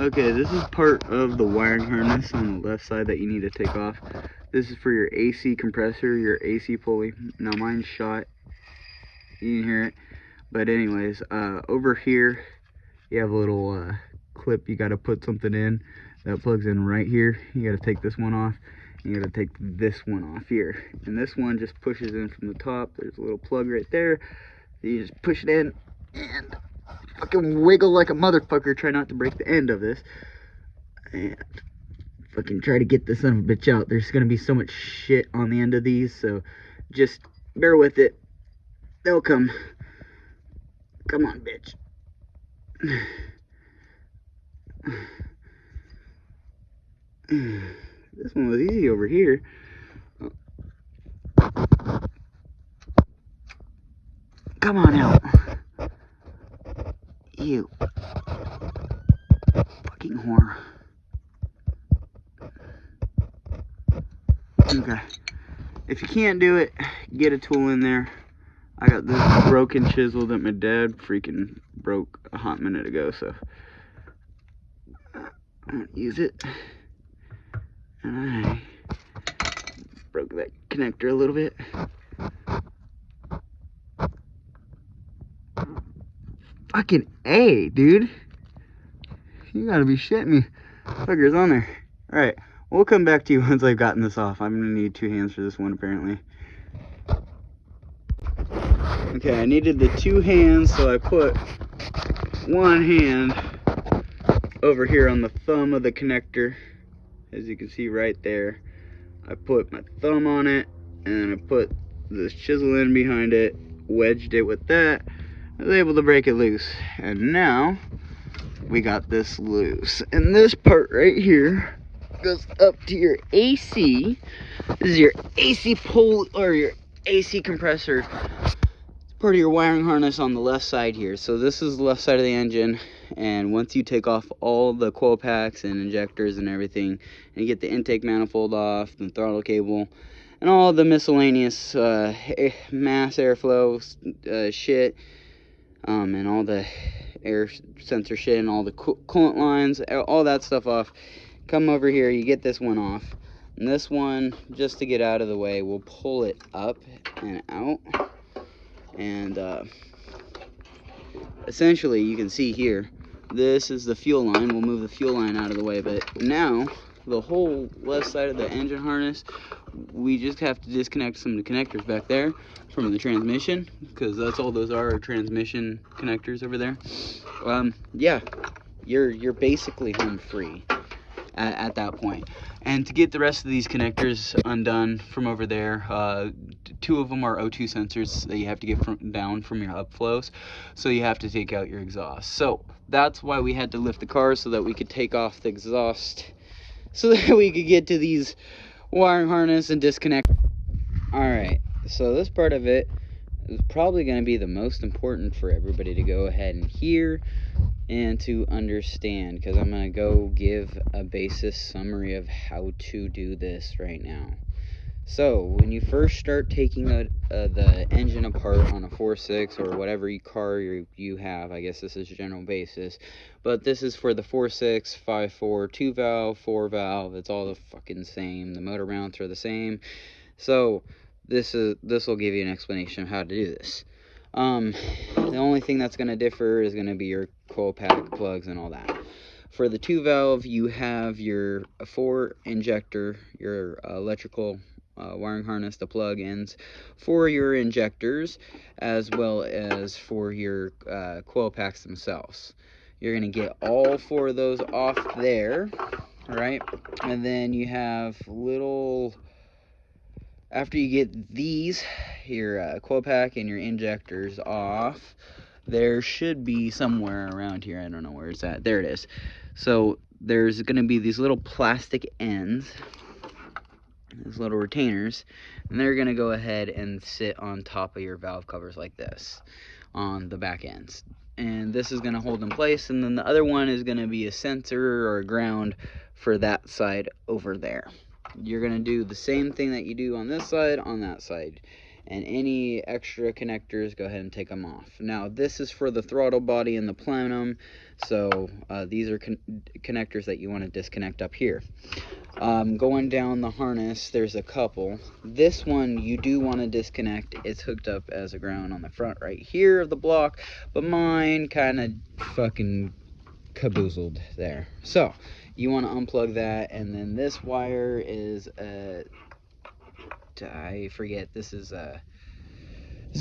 Okay, this is part of the wiring harness on the left side that you need to take off. This is for your AC compressor, your AC pulley. Now mine's shot, you can hear it. But anyways, over here, you have a little clip you gotta put something in that plugs in right here. You gotta take this one off. You gotta take this one off here. And this one just pushes in from the top. There's a little plug right there. You just push it in and fucking wiggle like a motherfucker. Try not to break the end of this. And fucking try to get this son of a bitch out. There's gonna be so much shit on the end of these, so just bear with it. They'll come. Come on, bitch. This one was easy over here. Come on out. You fucking whore. Okay. If you can't do it, get a tool in there. I got this broken chisel that my dad freaking broke a hot minute ago, so I'm gonna use it. And I broke that connector a little bit. Fucking A, dude. You gotta be shitting me. Fucker's on there. Alright, we'll come back to you once I've gotten this off. I'm gonna need 2 hands for this one, apparently. Okay, I needed the 2 hands, so I put 1 hand over here on the thumb of the connector. As you can see right there. I put my thumb on it, and I put this chisel in behind it, wedged it with that. I was able to break it loose. And now, we got this loose. And this part right here goes up to your AC. This is your AC pull, or your AC compressor. It's part of your wiring harness on the left side here. So this is the left side of the engine. And once you take off all the coil packs and injectors and everything, and you get the intake manifold off, the throttle cable, and all the miscellaneous mass airflow shit, and all the air sensor shit and all the coolant lines, all that stuff off, come over here, you get this one off. And this one, just to get out of the way, we'll pull it up and out. And essentially, you can see here, this is the fuel line. We'll move the fuel line out of the way, but now the whole left side of the engine harness, we just have to disconnect some of the connectors back there from the transmission, because that's all those are transmission connectors over there. Yeah, you're basically home free at that point. And to get the rest of these connectors undone from over there, 2 of them are O2 sensors that you have to get down from your upflows, so you have to take out your exhaust. So that's why we had to lift the car, so that we could take off the exhaust, so that we could get to these wiring harness and disconnect. Alright, so this part of it is probably going to be the most important for everybody to go ahead and hear and to understand, because I'm going to go give a basis summary of how to do this right now. So when you first start taking the engine apart on a 4.6 or whatever car you have, I guess this is a general basis, but this is for the 4.6, 5.4, 2 valve, 4 valve, it's all the fucking same. The motor mounts are the same. So this will give you an explanation of how to do this. The only thing that's going to differ is going to be your coil pack, plugs, and all that. For the 2 valve, you have your 4 injector, your electrical wiring harness, the plug-ins for your injectors, as well as for your coil packs themselves. You're going to get all 4 of those off there, right? And then you have little... After you get these, your coil pack and your injectors off, there should be somewhere around here, I don't know where it's at, there it is. So there's going to be these little plastic ends, these little retainers, and they're going to go ahead and sit on top of your valve covers like this, on the back ends. And this is going to hold in place, and then the other one is going to be a sensor or a ground for that side over there. You're going to do the same thing that you do on this side, on that side. and any extra connectors, go ahead and take them off. Now this is for the throttle body and the plenum, so these are connectors that you want to disconnect up here. Going down the harness, there's a couple. This one you do want to disconnect. It's hooked up as a ground on the front right here of the block, but mine kind of fucking caboozled there. So you want to unplug that, and then this wire is I forget, this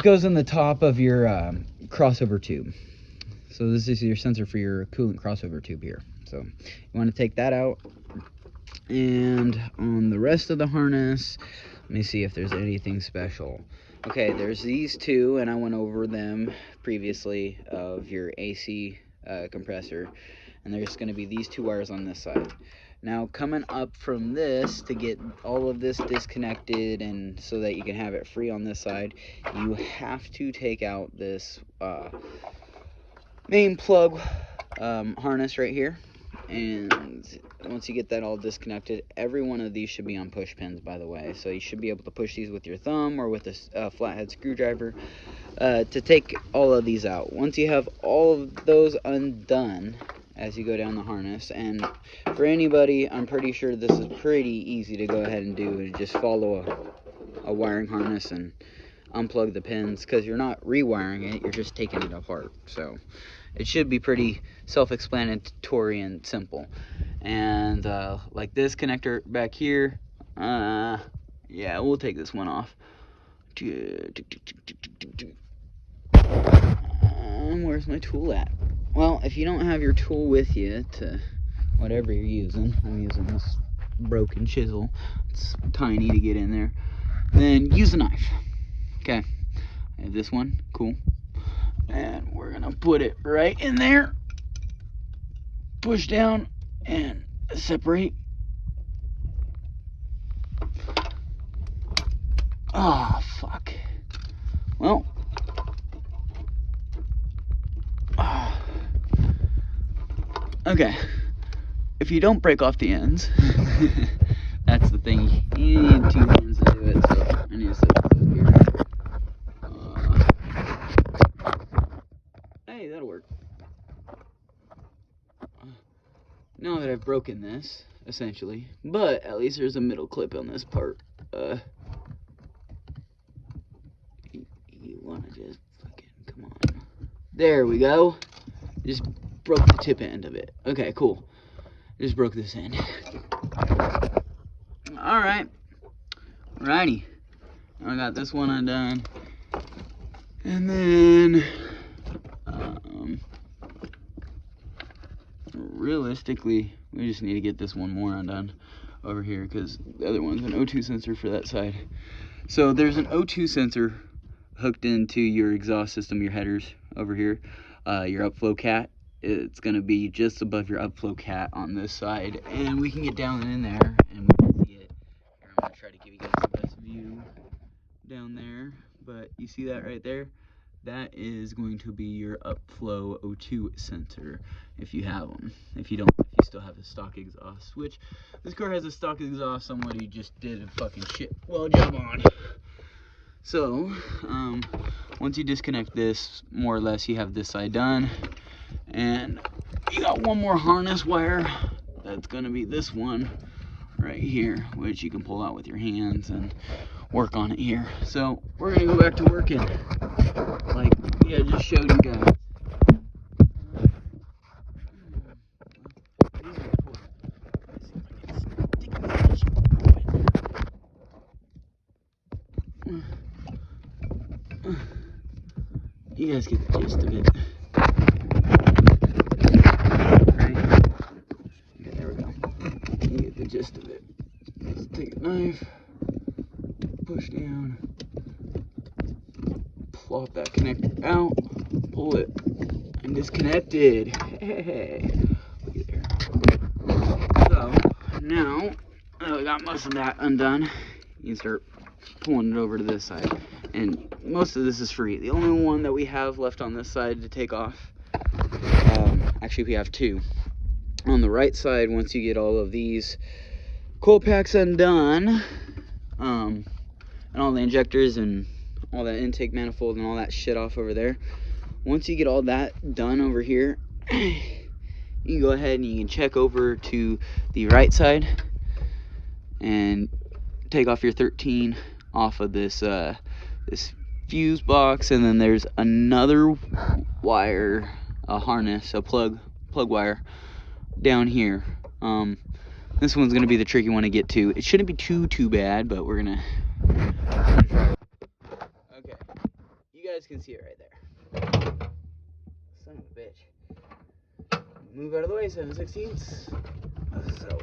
goes in the top of your crossover tube. So this is your sensor for your coolant crossover tube here. So you want to take that out. And on the rest of the harness, let me see if there's anything special. Okay, there's these two, and I went over them previously, of your AC compressor, and there's going to be these two wires on this side. Now coming up from this, to get all of this disconnected and so that you can have it free on this side, you have to take out this main plug harness right here. And once you get that all disconnected, every one of these should be on push pins, by the way. So you should be able to push these with your thumb or with a flathead screwdriver to take all of these out. Once you have all of those undone as you go down the harness, and for anybody, I'm pretty sure this is pretty easy to go ahead and do, and just follow a wiring harness and unplug the pins, because you're not rewiring it, you're just taking it apart. So it should be pretty self-explanatory and simple. And like this connector back here, yeah, we'll take this one off. Where's my tool at? Well, if you don't have your tool with you to whatever you're using, I'm using this broken chisel, it's tiny to get in there, then use a knife. Okay, I have this one, cool. And we're gonna put it right in there, push down and separate. Oh, fuck. Well, okay, if you don't break off the ends, that's the thing, you need two hands to do it, so I need to set this up here. Hey, that'll work. Now that I've broken this, essentially, but at least there's a middle clip on this part. You wanna just fucking, come on. There we go. Just broke the tip end of it. Okay, cool. Just broke this end. Alright. Righty. I got this one undone. And then realistically, we just need to get this one more undone over here, because the other one's an O2 sensor for that side. So there's an O2 sensor hooked into your exhaust system, your headers over here, your upflow cat. It's going to be just above your upflow cat on this side, and we can get down in there and we can see it. Here, I'm going to try to give you guys the best view down there, but you see that right there? That is going to be your upflow O2 sensor, if you have them. If you don't, if you still have the stock exhaust, which this car has a stock exhaust somebody just did a fucking shit well job on. So once you disconnect this, more or less you have this side done, and you got one more harness wire. That's going to be this one right here, which you can pull out with your hands and work on it here. So we're going to go back to working like I just showed you guys. You guys get the gist of it. Right? Okay, there we go. You get the gist of it. Let's take a knife, push down, plop that connector out, pull it, and disconnected. Hey, look at there. So now that we got most of that undone, you can start pulling it over to this side. And most of this is free. The only one that we have left on this side to take off, actually we have two. On the right side, once you get all of these coil packs undone, and all the injectors and all that intake manifold and all that shit off over there. Once you get all that done over here, you can go ahead and you can check over to the right side and take off your 13 off of this this fuse box, and then there's another wire, a harness, a plug wire down here. This one's gonna be the tricky one to get to. It shouldn't be too bad, but we're gonna. Okay, you guys can see it right there. Son of a bitch. Move out of the way, 7/16. So.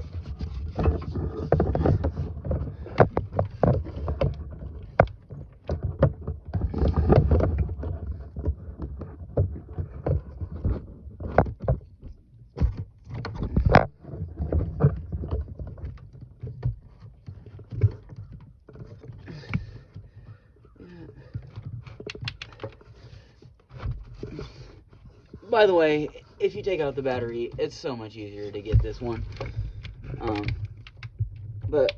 By the way, if you take out the battery, it's so much easier to get this one. But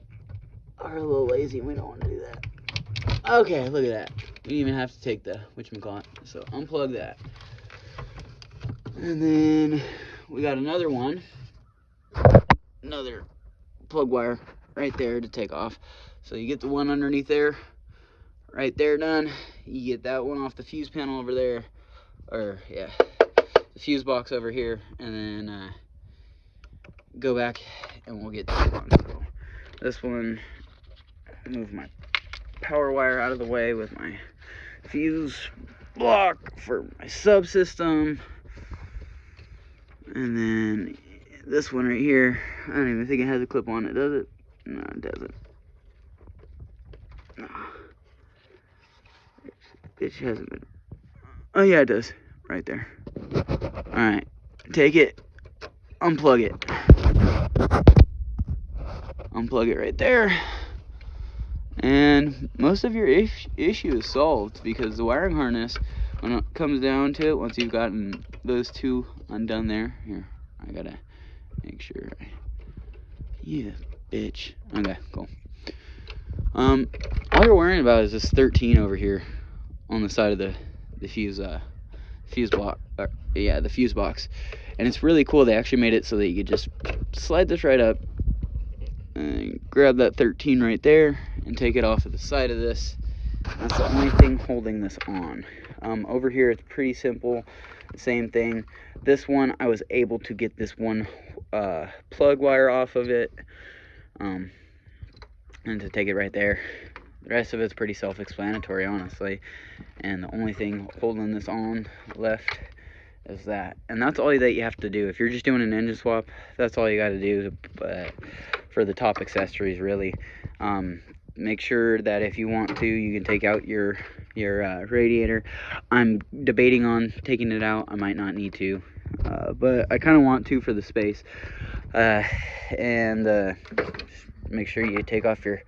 we're a little lazy and we don't want to do that. Okay, look at that. We didn't even have to take the whatchamacallit. So unplug that. And then we got another one. Another plug wire right there to take off. So you get the one underneath there, right there done. You get that one off the fuse panel over there. Or, yeah, the fuse box over here, and then go back and we'll get this one. So this one, move my power wire out of the way with my fuse block for my subsystem, and then this one right here, I don't even think it has a clip on it, does it? No, it doesn't. No. It hasn't been. Oh yeah, it does. Right there. Alright, take it, unplug it. Unplug it right there. And most of your issue is solved, because the wiring harness, when it comes down to it, once you've gotten those two undone there, here, I gotta make sure. Yeah, bitch. Okay, cool. All you're worrying about is this 13 over here on the side of the fuse block, yeah, the fuse box. And it's really cool. They actually made it so that you could just slide this right up and grab that 13 right there and take it off of the side of this. That's the only thing holding this on. Over here it's pretty simple, same thing. This one, I was able to get this one plug wire off of it, and to take it right there. The rest of it's pretty self-explanatory, honestly. And the only thing holding this on left is that. And that's all that you have to do. If you're just doing an engine swap, that's all you got to do for the top accessories, really. Make sure that if you want to, you can take out your radiator. I'm debating on taking it out. I might not need to, but I kind of want to for the space. And make sure you take off your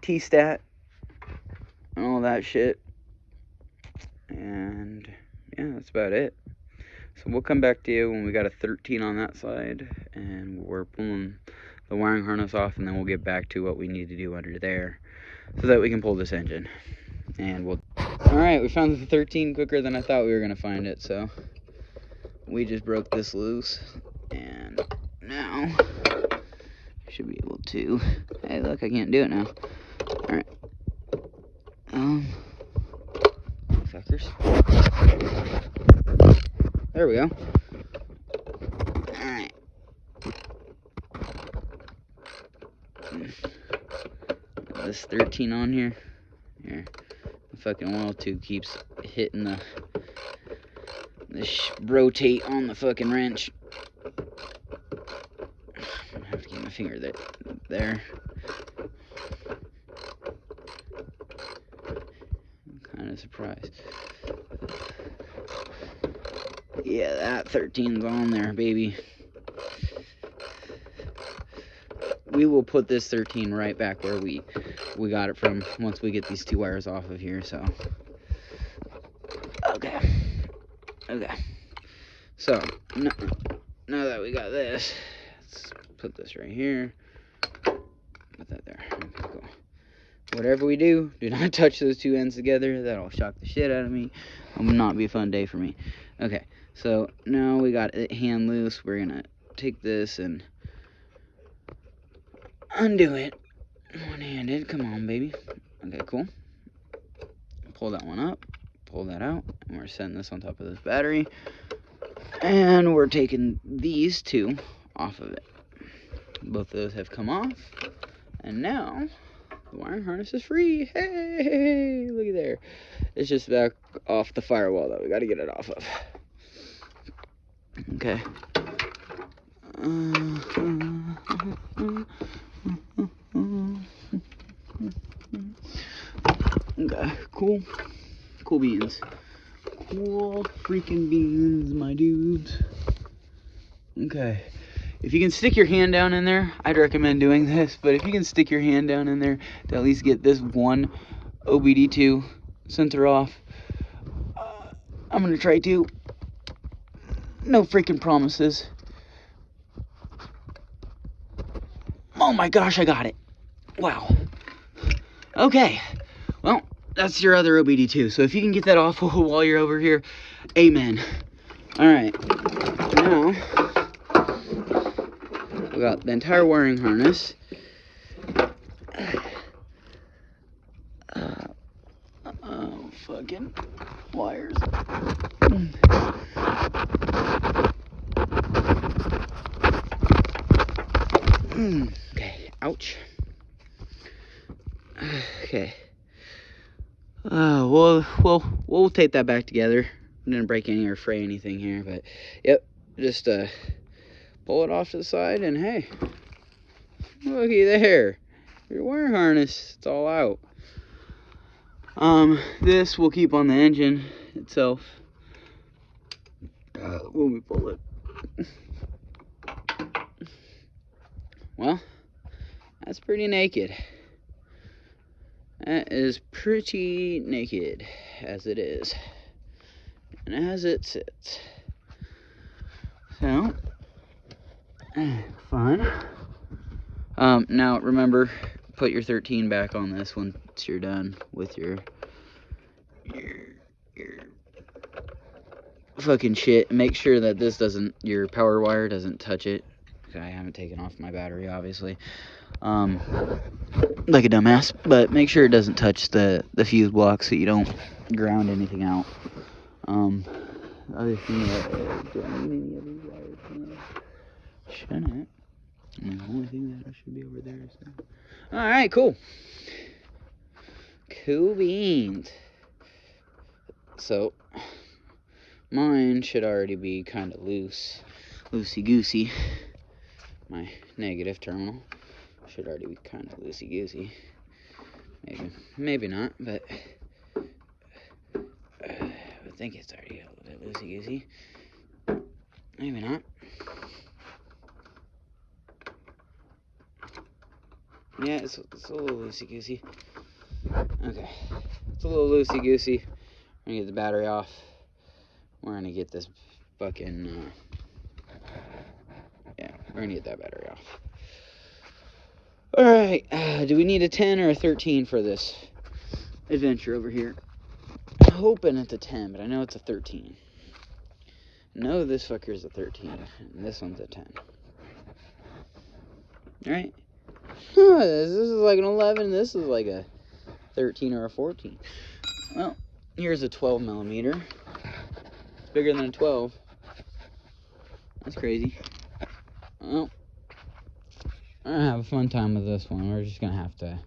T-stat and all that shit. And yeah, that's about it. So we'll come back to you when we got a 13 on that side and we're pulling the wiring harness off, and then we'll get back to what we need to do under there so that we can pull this engine. And we'll... Alright, we found the 13 quicker than I thought we were going to find it, so we just broke this loose, and now I should be able to... Hey, look, I can't do it now. Alright. Fuckers. There we go. Alright. This 13 on here. Here. The fucking oil tube keeps hitting the rotate on the fucking wrench. I'm gonna have to get my finger there. I'm kind of surprised. Yeah, that 13's on there, baby. We will put this 13 right back where we got it from once we get these two wires off of here. So okay. So now that we got this, let's put this right here. Put that there. Okay, cool. Whatever we do, do not touch those two ends together. That'll shock the shit out of me. It will not be a fun day for me. Okay, so now we got it hand loose. We're gonna take this and undo it one-handed. Come on, baby. Okay, cool. Pull that one up, pull that out, and we're setting this on top of this battery. And we're taking these two off of it. Both of those have come off, and now the wiring harness is free. Hey, look at there. It's just back off the firewall that we got to get it off of. Okay. Okay, cool. Cool beans. Cool freaking beans, my dudes. Okay. If you can stick your hand down in there, I'd recommend doing this, but if you can stick your hand down in there to at least get this one OBD2 center off, I'm going to try to. No freaking promises. Oh my gosh, I got it. Wow. Okay. Well, that's your other OBD2. So if you can get that off while you're over here, amen. Alright. Now, we got the entire wiring harness. Oh, fucking wires. Okay, ouch. Okay. We'll tape that back together. I didn't break any or fray anything here, but yep, just pull it off to the side, and hey, looky there, your wire harness, it's all out. This will keep on the engine itself when we pull it. Well, that's pretty naked. That is pretty naked, as it is, and as it sits. So, fun. Now remember, put your 13 back on this once you're done with your fucking shit. Make sure that this doesn't, your power wire doesn't touch it. I haven't taken off my battery, obviously. Like a dumbass, but make sure it doesn't touch the fuse block so you don't ground anything out. Other thing that do I need any of these wires? Shouldn't. I mean, the only thing that should be over there. So. All right, cool. Cool beans. So mine should already be kind of loosey goosey. My negative terminal should already be kind of loosey-goosey. Maybe not, but I think it's already a little bit loosey-goosey. Maybe not. Yeah, it's a little loosey-goosey. Okay, it's a little loosey-goosey. I'm gonna get the battery off. We're gonna get this fucking yeah, we're gonna get that battery off. Alright, do we need a 10 or a 13 for this adventure over here? I'm hoping it's a 10, but I know it's a 13. No, this fucker's a 13, and this one's a 10. Alright. This is like an 11, this is like a 13 or a 14. Well, here's a 12 millimeter. It's bigger than a 12. That's crazy. Well, I'm gonna have a fun time with this one. We're just gonna have to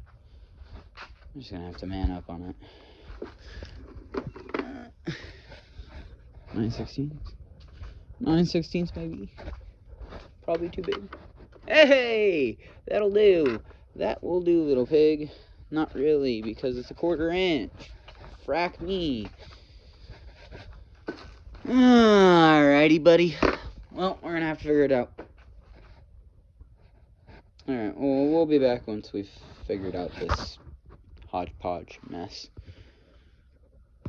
man up on it. 9/16. 9/16, baby. Probably too big. Hey, that'll do. That will do, little pig. Not really, because it's a 1/4 inch. Frack me. Alrighty, buddy. Well, we're gonna have to figure it out. Alright, well, we'll be back once we've figured out this hodgepodge mess.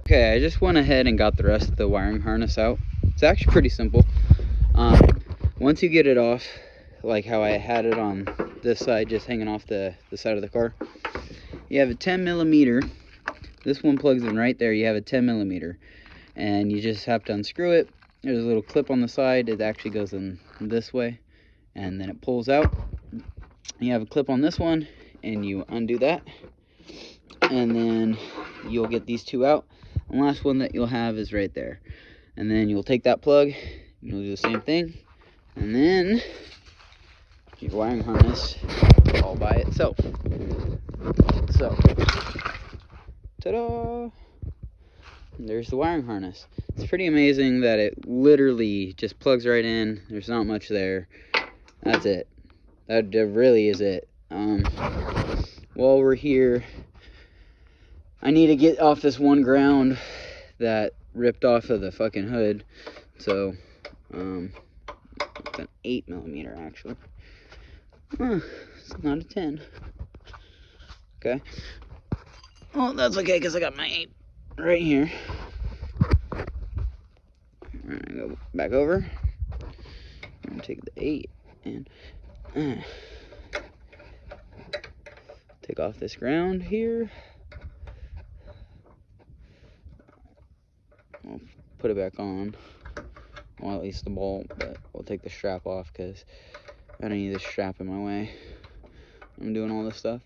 Okay, I just went ahead and got the rest of the wiring harness out. It's actually pretty simple. Once you get it off, like how I had it on this side, just hanging off the side of the car. You have a 10 millimeter. This one plugs in right there. You have a 10 millimeter, and you just have to unscrew it. There's a little clip on the side. It actually goes in this way, and then it pulls out. You have a clip on this one, and you undo that, and then you'll get these two out. The last one that you'll have is right there, and then you'll take that plug, you'll do the same thing, and then your wiring harness all by itself. So, ta-da! There's the wiring harness. It's pretty amazing that it literally just plugs right in. There's not much there. That's it. That really is it. While we're here, I need to get off this one ground that ripped off of the fucking hood. So, it's an 8 millimeter actually. It's not a 10. Okay. Well, that's okay because I got my 8 right here. Alright, go back over. I'm gonna take the 8 and take off this ground here. I'll put it back on. Well, at least the bolt, but we'll take the strap off because I don't need this strap in my way. I'm doing all this stuff.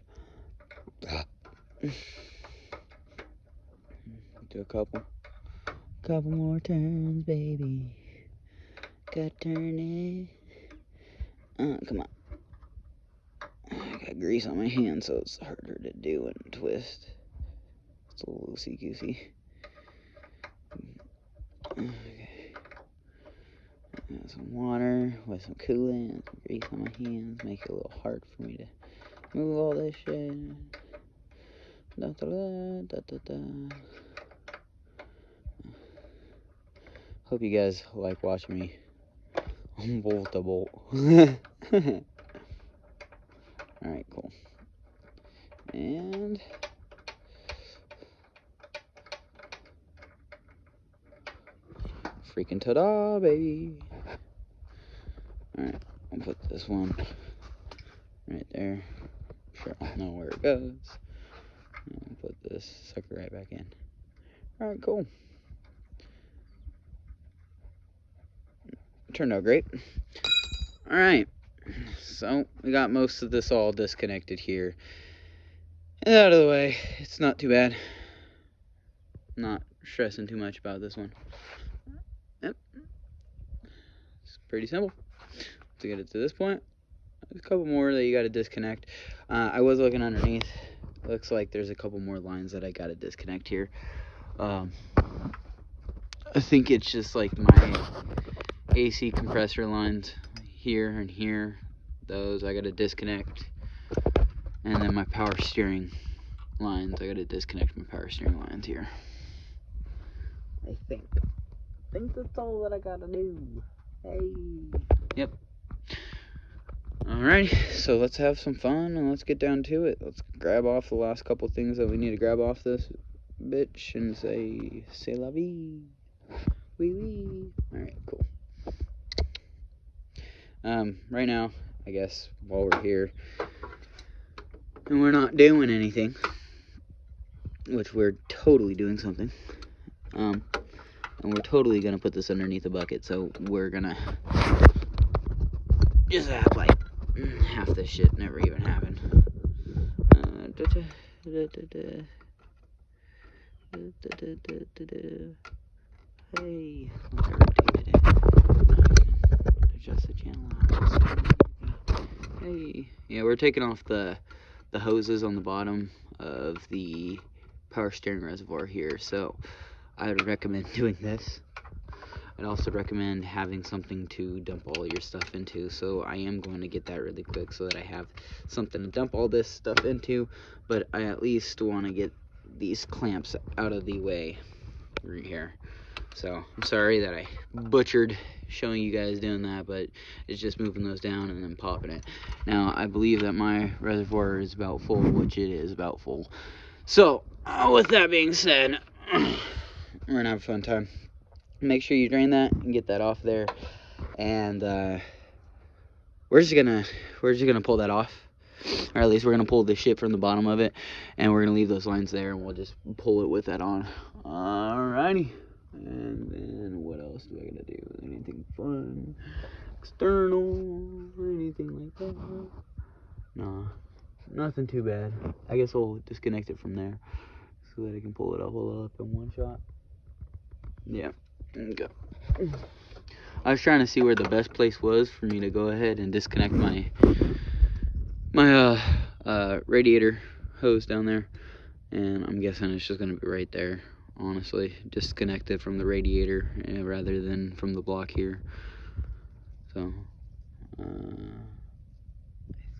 Do a couple more turns, baby. Gotta turn it. Come on. I got grease on my hand, so it's harder to do and twist. It's a little loosey-goosey. Okay. Some water with some coolant, some grease on my hands, make it a little hard for me to move all this shit. Da, da, da, da, da, da. Hope you guys like watching me bolt to bolt. Alright, cool. And freaking ta-da, baby. Alright, I'll put this one right there. Sure, I'll know where it goes. I'll put this sucker right back in. Alright, cool. Turned out great. Alright, so we got most of this all disconnected here and out of the way. It's not too bad. Not stressing too much about this one. Yep, it's pretty simple to get it to this point. There's a couple more that you got to disconnect. I was looking underneath. Looks like there's a couple more lines that I got to disconnect here. I think it's just like my AC compressor lines here and here. Those I got to disconnect. And then my power steering lines. I got to disconnect my power steering lines here. I think that's all that I got to do. Hey. Yep. Alright, so let's have some fun and let's get down to it. Let's grab off the last couple things that we need to grab off this bitch and say, c'est la vie. Wee wee. Alright, cool. Right now, I guess, while we're here, and we're not doing anything, which we're totally doing something, and we're totally gonna put this underneath a bucket, so we're gonna just act like half this shit never even happened. Hey, let's rotate it. Adjust the channel out. Hey, yeah, we're taking off the hoses on the bottom of the power steering reservoir here, so I would recommend doing this. I'd also recommend having something to dump all your stuff into, so I am going to get that really quick so that I have something to dump all this stuff into, but I at least want to get these clamps out of the way right here. So I'm sorry that I butchered showing you guys doing that, but it's just moving those down and then popping it. Now I believe that my reservoir is about full, which it is about full. So with that being said, we're gonna have a fun time. Make sure you drain that and get that off there, and we're just gonna pull that off, or at least we're gonna pull the shit from the bottom of it, and we're gonna leave those lines there, and we'll just pull it with that on. Alrighty. And then what else do I gotta do? Anything fun, external, anything like that? Nah, nothing too bad. I guess we'll disconnect it from there so that I can pull it all up in one shot. Yeah. Okay. I was trying to see where the best place was for me to go ahead and disconnect my radiator hose down there, and I'm guessing it's just gonna be right there. Honestly, disconnect it from the radiator rather than from the block here. So I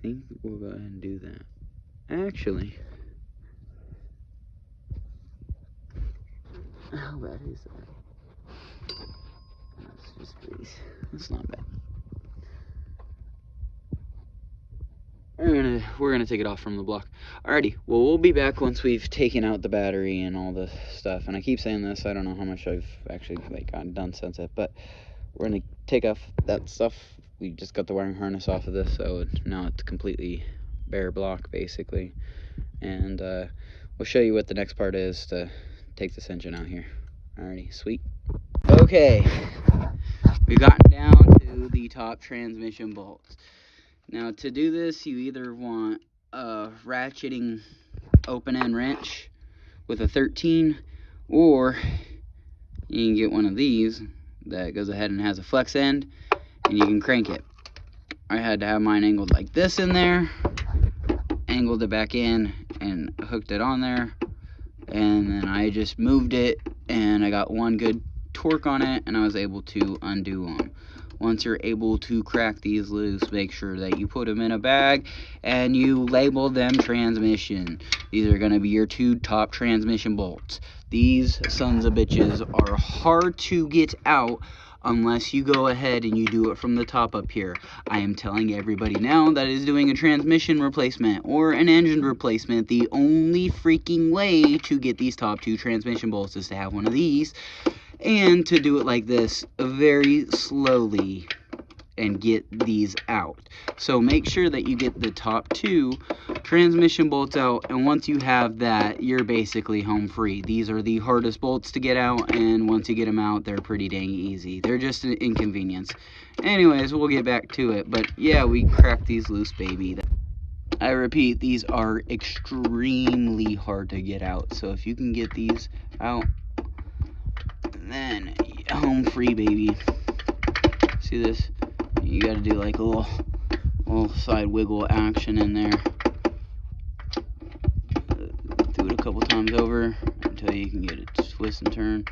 think we'll go ahead and do that. Actually, how bad is that? Let's just please. That's not bad. We're gonna take it off from the block. Alrighty, well, we'll be back once we've taken out the battery and all the stuff. And I keep saying this, I don't know how much I've actually gotten done since it, but we're gonna take off that stuff. We just got the wiring harness off of this, so now it's completely bare block basically. And we'll show you what the next part is to take this engine out here. Alrighty, sweet. Okay, we've gotten down to the top transmission bolts. Now, to do this, you either want a ratcheting open-end wrench with a 13, or you can get one of these that goes ahead and has a flex end, and you can crank it. I had to have mine angled like this in there, angled it back in, and hooked it on there, and then I just moved it, and I got one good torque on it, and I was able to undo them. Once you're able to crack these loose, make sure that you put them in a bag and you label them transmission. These are going to be your 2 top transmission bolts. These sons of bitches are hard to get out unless you go ahead and you do it from the top up here. I am telling everybody now that is doing a transmission replacement or an engine replacement, the only freaking way to get these top 2 transmission bolts is to have one of these, and to do it like this very slowly and get these out. So make sure that you get the top 2 transmission bolts out, and once you have that, you're basically home free. These are the hardest bolts to get out, and once you get them out, they're pretty dang easy. They're just an inconvenience. Anyways, we'll get back to it, but yeah, we cracked these loose, baby. I repeat, these are extremely hard to get out, so if you can get these out, then home free, baby. See this? You gotta do like a little side wiggle action in there. Do it a couple times over until you can get it to twist and turn,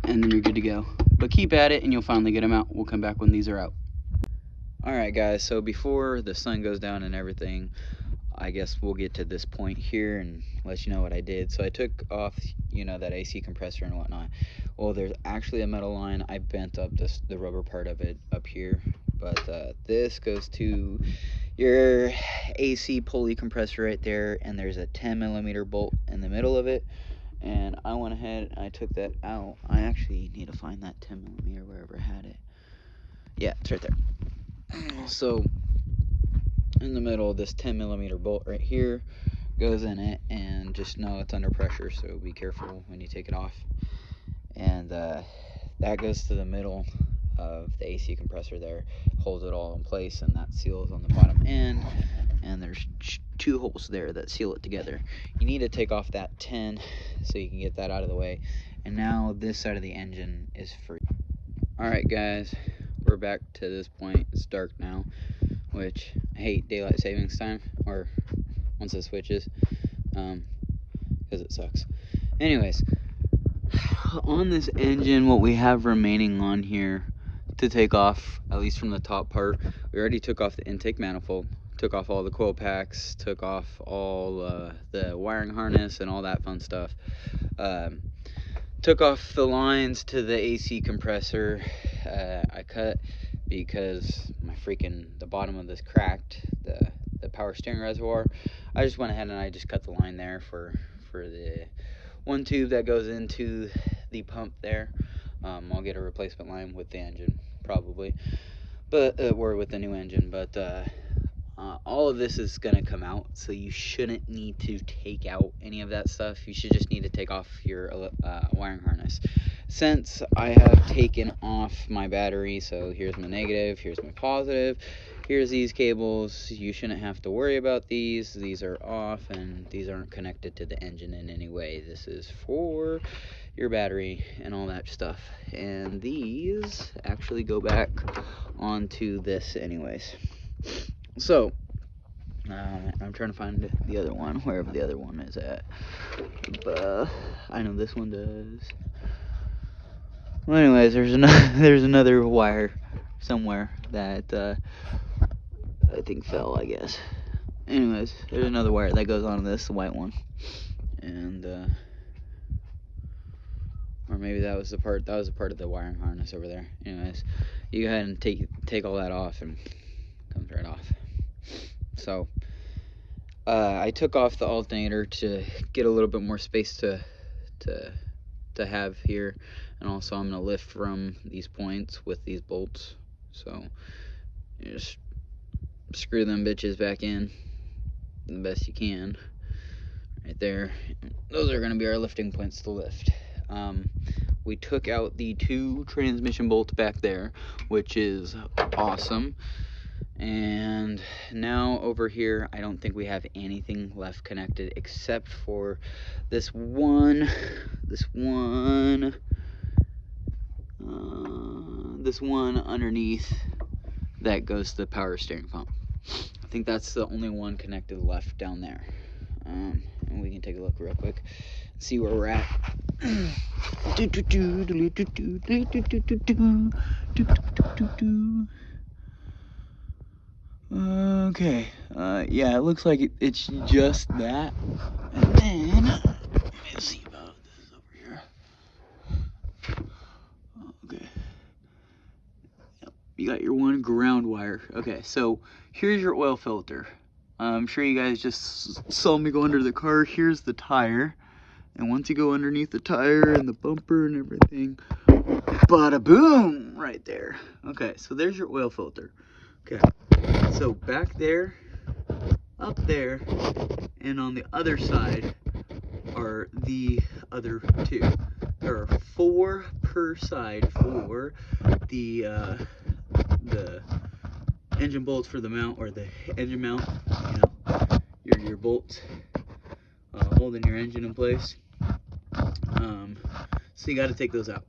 and then you're good to go. But keep at it and you'll finally get them out. We'll come back when these are out. Alright guys, so before the sun goes down and everything, I guess we'll get to this point here and let you know what I did. So I took off, you know, that AC compressor and whatnot. Well, there's actually a metal line. I bent up the rubber part of it up here, but this goes to your AC pulley compressor right there, and there's a 10mm bolt in the middle of it. And I went ahead and I took that out. I actually need to find that 10mm wherever I had it. Yeah, it's right there. So in the middle, this 10mm bolt right here goes in it, and just know it's under pressure, so be careful when you take it off. And that goes to the middle of the AC compressor there, holds it all in place, and that seals on the bottom end, and there's 2 holes there that seal it together. You need to take off that 10 so you can get that out of the way. And now this side of the engine is free. Alright guys, we're back to this point. It's dark now, which I hate daylight savings time, or once it switches, because it sucks. Anyways, on this engine, what we have remaining on here to take off, at least from the top part, we already took off the intake manifold, took off all the coil packs, took off all the wiring harness and all that fun stuff. Took off the lines to the AC compressor. I cut because the bottom of this cracked, the power steering reservoir. I just went ahead and I just cut the line there for the one tube that goes into the pump there. I'll get a replacement line with the engine probably, but or with the new engine. But all of this is gonna come out, so you shouldn't need to take out any of that stuff. You should just need to take off your wiring harness. Since I have taken off my battery, so here's my negative, here's my positive, here's these cables. You shouldn't have to worry about these. These are off, and these aren't connected to the engine in any way. This is for your battery and all that stuff. And these actually go back onto this anyways. So I'm trying to find the other one, wherever the other one is at. But I know this one does. Well, anyways, there's another wire somewhere that I think fell, I guess. Anyways, there's another wire that goes on this white one, and or maybe that was a part of the wiring harness over there. Anyways, you go ahead and take all that off, and it comes right off. So I took off the alternator to get a little bit more space to have here, and also I'm gonna lift from these points with these bolts. So you just screw them bitches back in the best you can, right there. Those are gonna be our lifting points to lift. We took out the 2 transmission bolts back there, which is awesome. And now over here, I don't think we have anything left connected except for this one underneath that goes to the power steering pump. I think that's the only one connected left down there. And we can take a look real quick, see where we're at. Okay, yeah, it looks like it's just that. And then, let me see about this over here. Okay. Yep, you got your one ground wire. Okay, so here's your oil filter. I'm sure you guys just saw me go under the car. Here's the tire. And once you go underneath the tire and the bumper and everything, bada boom, right there. Okay, so there's your oil filter. Okay, so back there, up there, and on the other side are the other 2. There are 4 per side for the engine bolts for the mount, or the engine mount. You know, your bolts holding your engine in place. So you got to take those out.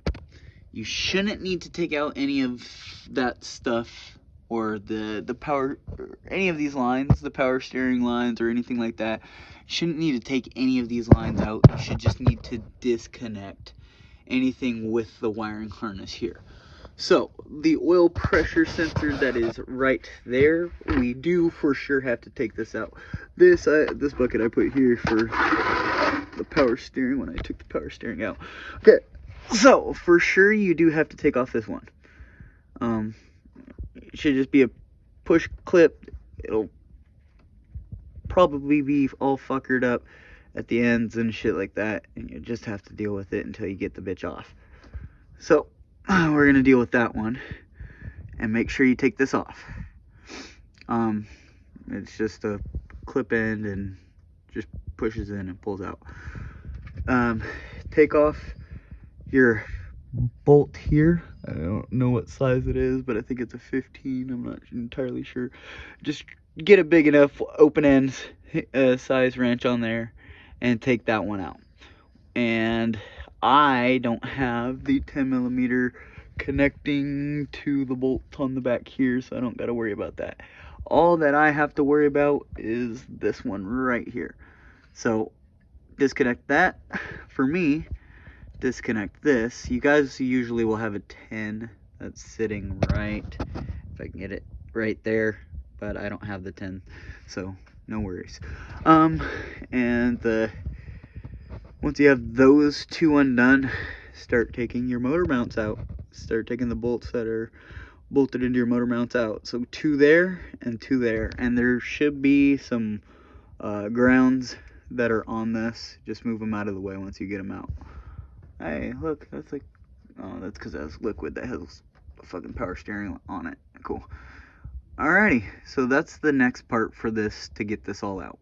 You shouldn't need to take out any of that stuff, or the power, or any of these lines, the power steering lines or anything like that. You shouldn't need to take any of these lines out. You should just need to disconnect anything with the wiring harness here. So the oil pressure sensor that is right there, we do for sure have to take this out. This bucket I put here for the power steering when I took the power steering out. Okay, so for sure you do have to take off this one. It should just be a push clip. It'll probably be all fuckered up at the ends and shit like that, and you just have to deal with it until you get the bitch off. So we're gonna deal with that one, and make sure you take this off. It's just a clip end and just pushes in and pulls out. Take off your bolt here. I don't know what size it is, but I think it's a 15. I'm not entirely sure. Just get a big enough open end size wrench on there and take that one out. And I don't have the 10mm connecting to the bolt on the back here, so I don't got to worry about that. All that I have to worry about is this one right here. So disconnect that. For me, disconnect this. You guys usually will have a 10 that's sitting right, if I can get it right there, but I don't have the 10, so no worries. And once you have those 2 undone, start taking your motor mounts out. Start taking the bolts that are bolted into your motor mounts out. So 2 there and 2 there, and there should be some grounds that are on this. Just move them out of the way once you get them out. Hey, look, that's like, oh, that's because that's liquid that has a fucking power steering on it. Cool. Alrighty, so that's the next part for this to get this all out.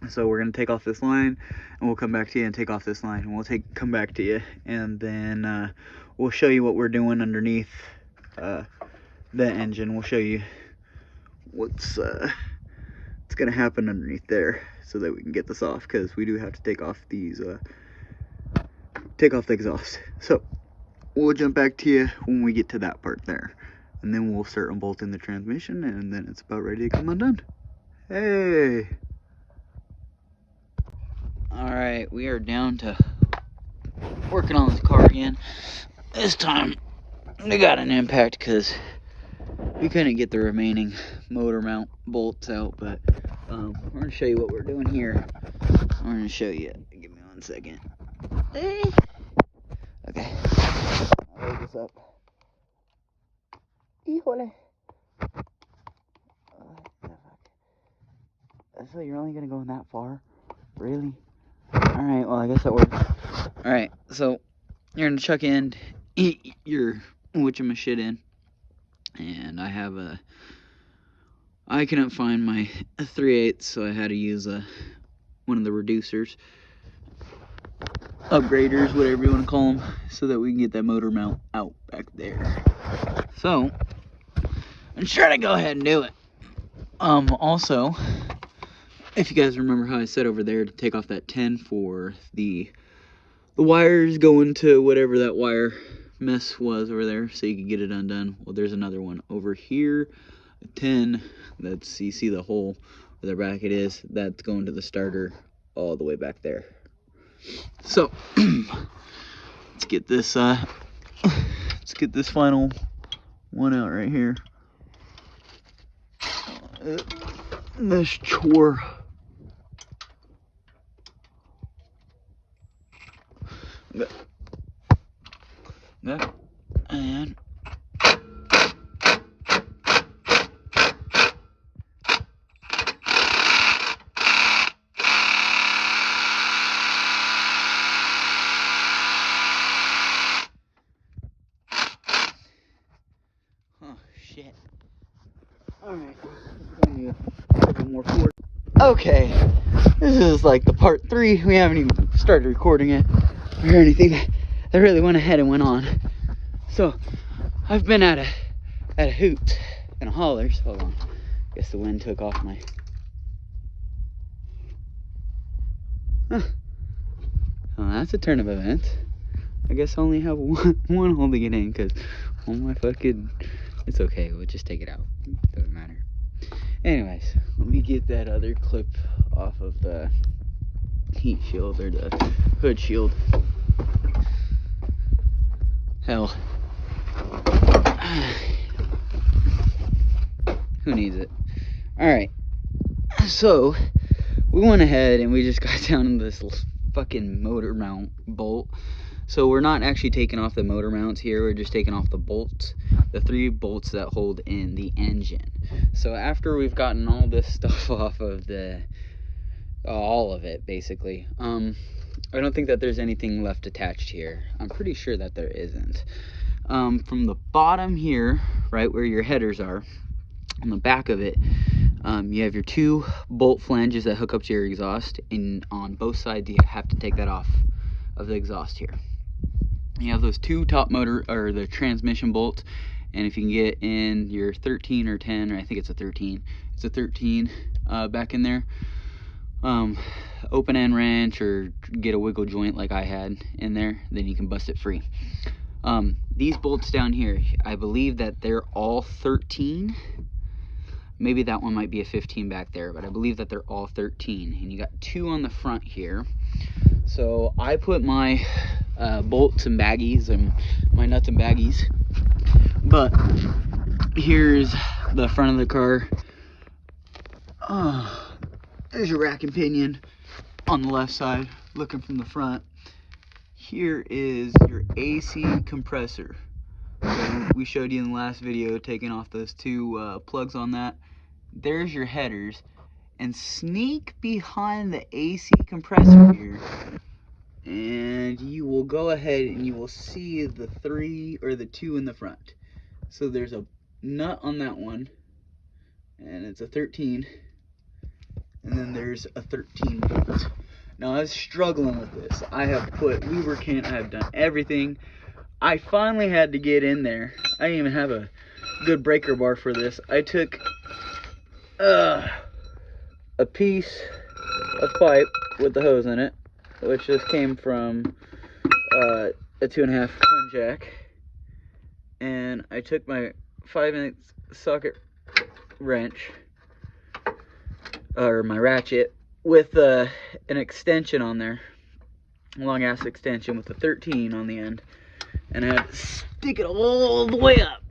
So we're gonna take off this line, and we'll come back to you and take off this line, and we'll come back to you, and then we'll show you what we're doing underneath the engine. We'll show you what's gonna happen underneath there, so that we can get this off, because we do have to take off these take off the exhaust. So we'll jump back to you when we get to that part there, and then we'll start unbolting the transmission, and then it's about ready to come undone. Hey! Alright, we are down to working on this car again. This time we got an impact because we couldn't get the remaining motor mount bolts out, but we're going to show you what we're doing here. I'm going to show you. Give me 1 second. Okay. I'll load this up. Híjole. So you're only going to go that far? Really? Alright, well, I guess that works. Alright, so you're going to chuck in your whatchamashit in. And I couldn't find my 3/8, so I had to use one of the reducers. Upgraders, whatever you want to call them, so that we can get that motor mount out back there. So, I'm sure to go ahead and do it. Also, if you guys remember how I said over there to take off that 10 for the wires going to whatever that wire mess was over there, so you could get it undone. Well, there's another one over here, a 10. That's, you see the hole where the bracket is. That's going to the starter all the way back there. So let's get this final one out right here. This chore. That and oh shit. Alright, a couple more forward. Okay, this is like the part 3. We haven't even started recording it or anything that really went ahead and went on. So I've been at a hoot and a hollers. Hold on. Guess the wind took off my. Huh. Oh, that's a turn of events. I guess I only have one holding it in, because oh my fucking. It's okay. We'll just take it out. Doesn't matter. Anyways, let me get that other clip off of the heat shield, or the hood shield. Hell, who needs it? Alright, so we went ahead and we just got down to this fucking motor mount bolt. So we're not actually taking off the motor mounts here, we're just taking off the bolts, the 3 bolts that hold in the engine. So after we've gotten all this stuff off of the all of it, basically, I don't think that there's anything left attached here. I'm pretty sure that there isn't. From the bottom here, right where your headers are, on the back of it, you have your 2 bolt flanges that hook up to your exhaust, and on both sides you have to take that off of the exhaust here. You have those 2 top motor, or the transmission bolts, and if you can get in your 13 or 10, or I think it's a 13, it's a 13 back in there, open end wrench or get a wiggle joint like I had in there, then you can bust it free. These bolts down here, I believe that they're all 13. Maybe that one might be a 15 back there, but I believe that they're all 13, and you got 2 on the front here. So I put my bolts and baggies and my nuts and baggies, but here's the front of the car. There's your rack and pinion on the left side, looking from the front. Here is your AC compressor. So we showed you in the last video taking off those 2 plugs on that. There's your headers, and sneak behind the AC compressor here, and you will go ahead and you will see the 3 or the 2 in the front. So there's a nut on that one, and it's a 13, and then there's a 13 bolt. Now I was struggling with this. I have put lubricant, I have done everything. I finally had to get in there. I didn't even have a good breaker bar for this. I took a piece of pipe with the hose in it, which just came from a 2.5 ton jack, and I took my 5-inch socket wrench, or my ratchet, with an extension on there, a long ass extension with a 13 on the end, and I had to stick it all the way up.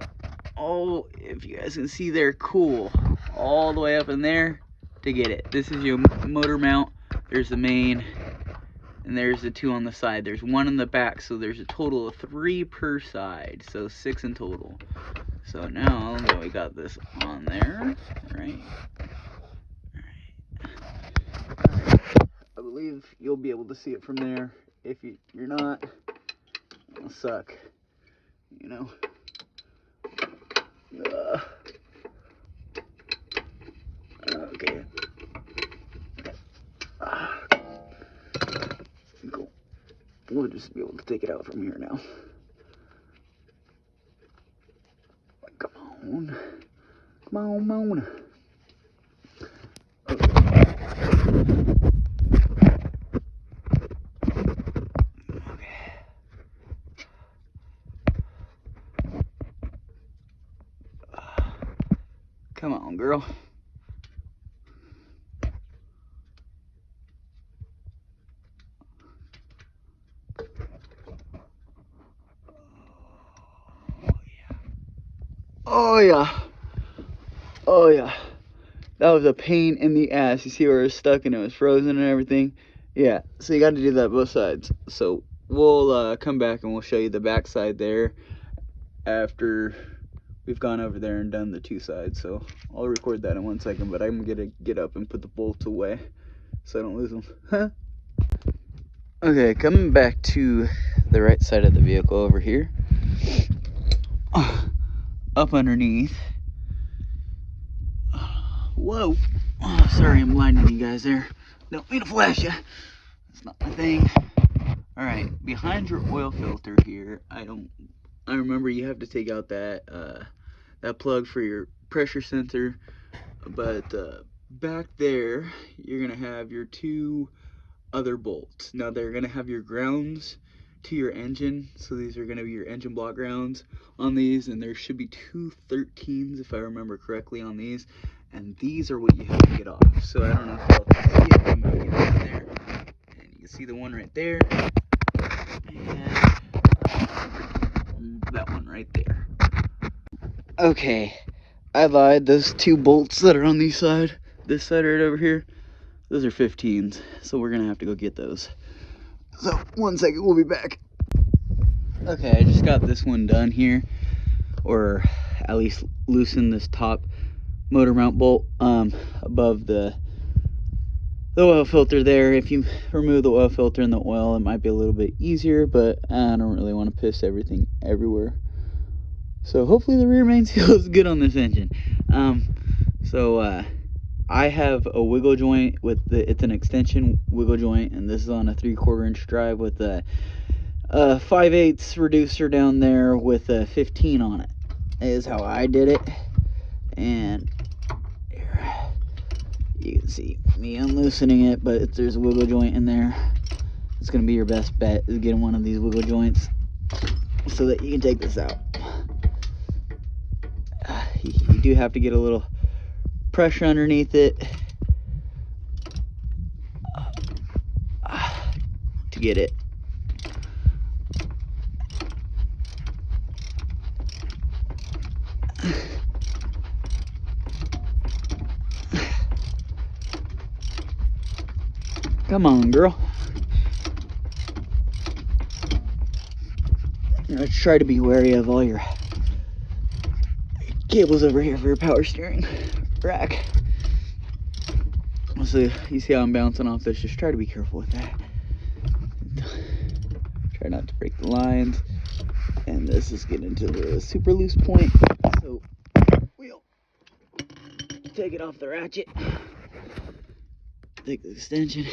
Oh, if you guys can see there, cool, all the way up in there to get it. This is your motor mount. There's the main, and there's the 2 on the side. There's 1 in the back, so there's a total of 3 per side, so 6 in total. So now that we got this on there, right? I believe you'll be able to see it from there. If you're not, it'll suck, you know. Okay. Cool. We'll just be able to take it out from here now. Come on. Come on. Okay. Come on, girl. Oh yeah. Oh yeah. That was a pain in the ass. You see where it was stuck and it was frozen and everything? Yeah, so you got to do that both sides. So we'll come back and we'll show you the back side there after we've gone over there and done the 2 sides. So I'll record that in 1 second, but I'm gonna get up and put the bolts away so I don't lose them. Huh? Okay, coming back to the right side of the vehicle over here. Up underneath. Whoa. Oh, sorry, I'm blinding you guys there. Don't mean to flash you. That's not my thing. Alright, behind your oil filter here, I remember you have to take out that that plug for your pressure sensor, but back there you're gonna have your 2 other bolts. Now they're gonna have your grounds to your engine, so these are gonna be your engine block grounds on these, and there should be 2 13s if I remember correctly on these, and these are what you have to get off. So I don't know if y'all can see it, I'm gonna get it there, and you can see the one right there, and that one right there. Okay, I lied. Those 2 bolts that are on this side right over here, those are 15s, so we're gonna have to go get those. So 1 second, we'll be back. Okay, I just got this one done here, or at least loosen this top motor mount bolt above the oil filter there. If you remove the oil filter and the oil, it might be a little bit easier, but I don't really want to piss everything everywhere. So hopefully the rear main seal is good on this engine. I have a wiggle joint with it's an extension wiggle joint, and this is on a 3/4 inch drive with a 5/8 reducer down there with a 15 on it. Is how I did it. And here, you can see me unloosening it, but if there's a wiggle joint in there, it's gonna be your best bet is getting one of these wiggle joints so that you can take this out. You do have to get a little pressure underneath it to get it. Come on, girl. Let's try to be wary of all your cables over here for your power steering rack. So you see how I'm bouncing off this? Just try to be careful with that. Try not to break the lines. And this is getting to the super loose point. So take it off the ratchet. Take the extension.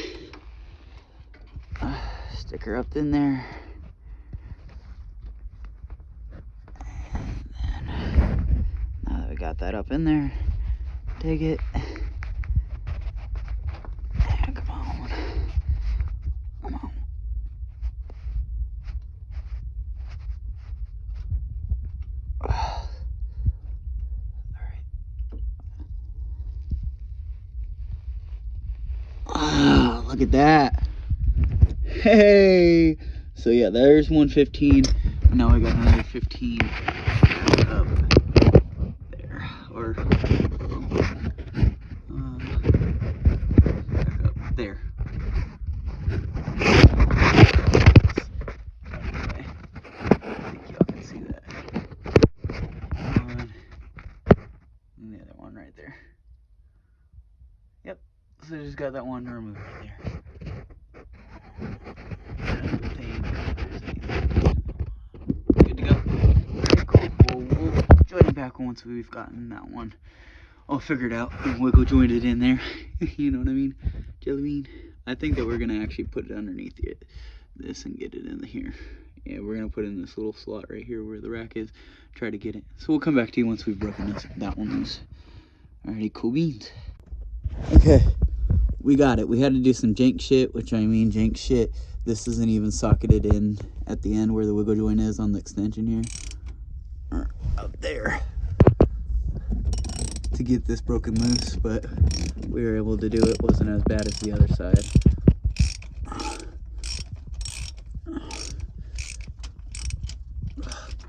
Stick her up in there. And then, now that we got that up in there, take it. And come on. Come on. Ah, look at that. Hey. So yeah, there's 115. Now I got another 15 up there. Or up there. Okay. I think y'all can see that. And the other one right there. Yep. So I just got that one removed right there. Good to go. Alright, cool. Well, we'll join it back once we've gotten that one all figured out and wiggle jointed in there. You know what I mean? Jelly bean. I think that we're gonna actually put it underneath this and get it in here. Yeah, we're gonna put it in this little slot right here where the rack is. Try to get it. So we'll come back to you once we've broken that one loose. Alrighty, cool beans. Okay, we got it. We had to do some jank shit, which I mean jank shit. This isn't even socketed in at the end where the wiggle joint is on the extension here. Or up there. To get this broken loose, but we were able to do it. Wasn't as bad as the other side.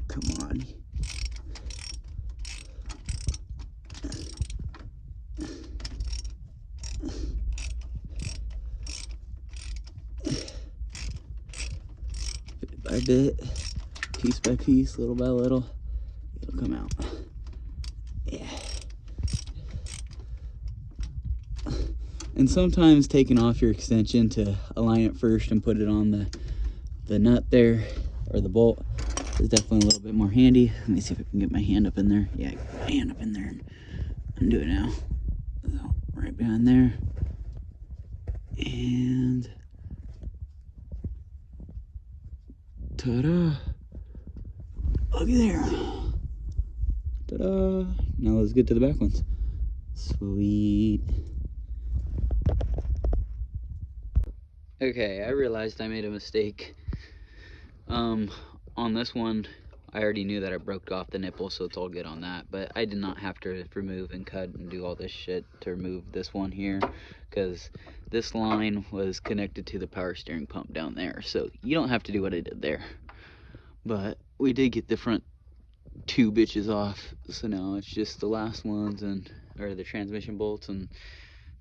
Come on. Bit by bit, piece by piece, little by little, it'll come out. Yeah. And sometimes taking off your extension to align it first and put it on the nut there, or the bolt, is definitely a little bit more handy. Let me see if I can get my hand up in there. Yeah, get my hand up in there and undo it now. So, right behind there. And ta-da! Looky there. Ta-da! Now let's get to the back ones. Sweet. Okay, I realized I made a mistake. On this one, I already knew that I broke off the nipple, so it's all good on that. But I did not have to remove and cut and do all this shit to remove this one here, because this line was connected to the power steering pump down there. So you don't have to do what I did there. But we did get the front two bitches off, so now it's just the last ones, or the transmission bolts and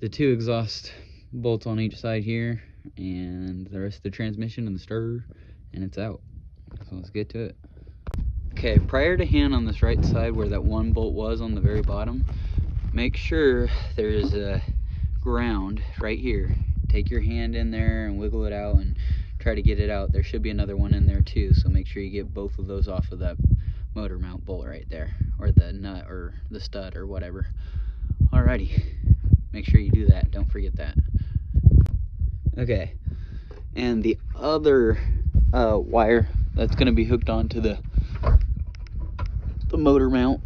the two exhaust bolts on each side here, and the rest of the transmission and the starter, and it's out. So let's get to it. Okay, prior to hand on this right side where that one bolt was on the very bottom, make sure there is a ground right here. Take your hand in there and wiggle it out and try to get it out. There should be another one in there too, so make sure you get both of those off of that motor mount bolt right there, or the nut or the stud or whatever. Alrighty, make sure you do that, don't forget that. Okay, and the other wire that's going to be hooked onto the motor mount,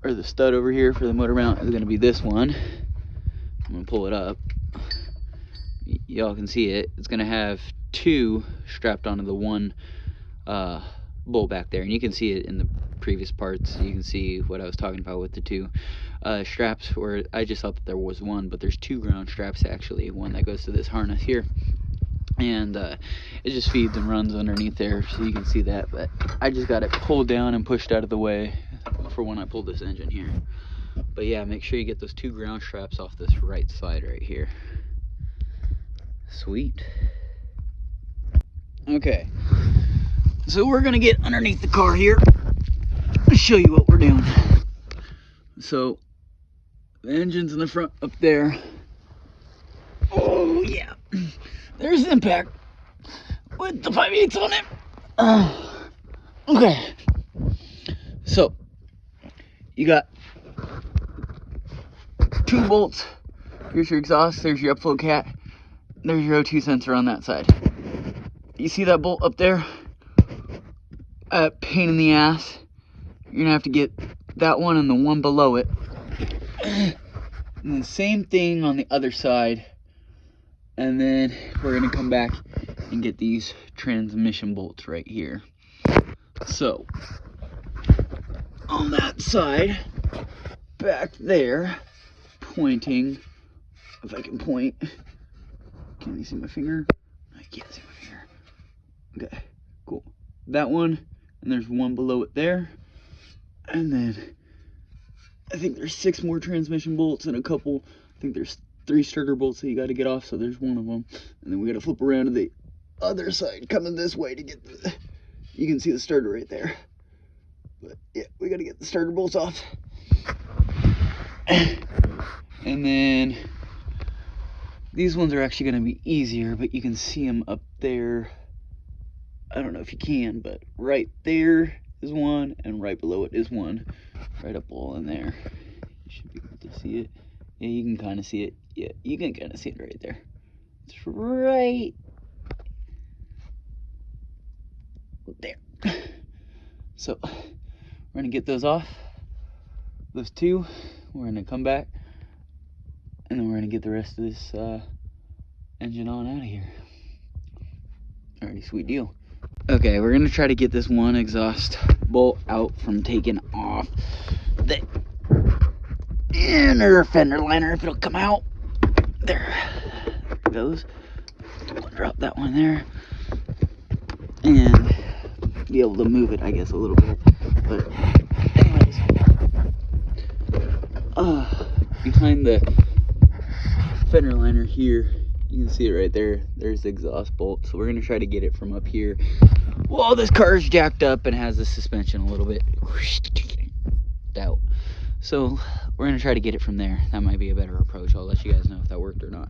or the stud over here for the motor mount, is going to be this one. I'm going to pull it up. Y'all can see it. It's going to have two strapped onto the one bolt back there, and you can see it in the previous parts. You can see what I was talking about with the two straps, where I just thought that there was one, but there's two ground straps actually, one that goes to this harness here, and it just feeds and runs underneath there, so you can see that. But I just got it pulled down and pushed out of the way for when I pulled this engine here. But yeah, make sure you get those two ground straps off this right side right here. Sweet. Okay, so we're gonna get underneath the car here and show you what we're doing. So the engine's in the front up there. Oh yeah, there's the impact with the 5/8 on it. Okay, so you got 2 bolts. Here's your exhaust, there's your upflow cat, there's your O2 sensor on that side. You see that bolt up there? Pain in the ass. You're gonna have to get that one and the one below it. And the same thing on the other side. And then we're gonna come back and get these transmission bolts right here. So, on that side, back there, pointing, if I can point, can you see my finger? I can't see my finger. Okay, cool. That one, and there's one below it there. And then, I think there's 6 more transmission bolts and a couple, I think there's 3 starter bolts that you gotta get off, so there's one of them. And then we gotta flip around to the other side, coming this way to get the, you can see the starter right there. But yeah, we gotta get the starter bolts off. And then these ones are actually gonna be easier, but you can see them up there. I don't know if you can, but right there is one, and right below it is one. Right up all in there. You should be able to see it. Yeah, you can kind of see it. Yeah, you can kind of see it right there. It's right there. So, we're gonna get those off. Those 2. We're gonna come back, and then we're gonna get the rest of this engine on out of here. Alrighty, sweet deal. Okay, we're gonna try to get this one exhaust bolt out from taking off the inner fender liner, if it'll come out. There it goes. We'll drop that one there and be able to move it, I guess, a little bit. But anyways, behind the fender liner here, you can see it right there. There's the exhaust bolt. So we're gonna try to get it from up here. Well, this car is jacked up and has the suspension a little bit out. So we're gonna try to get it from there. That might be a better approach. I'll let you guys know if that worked or not.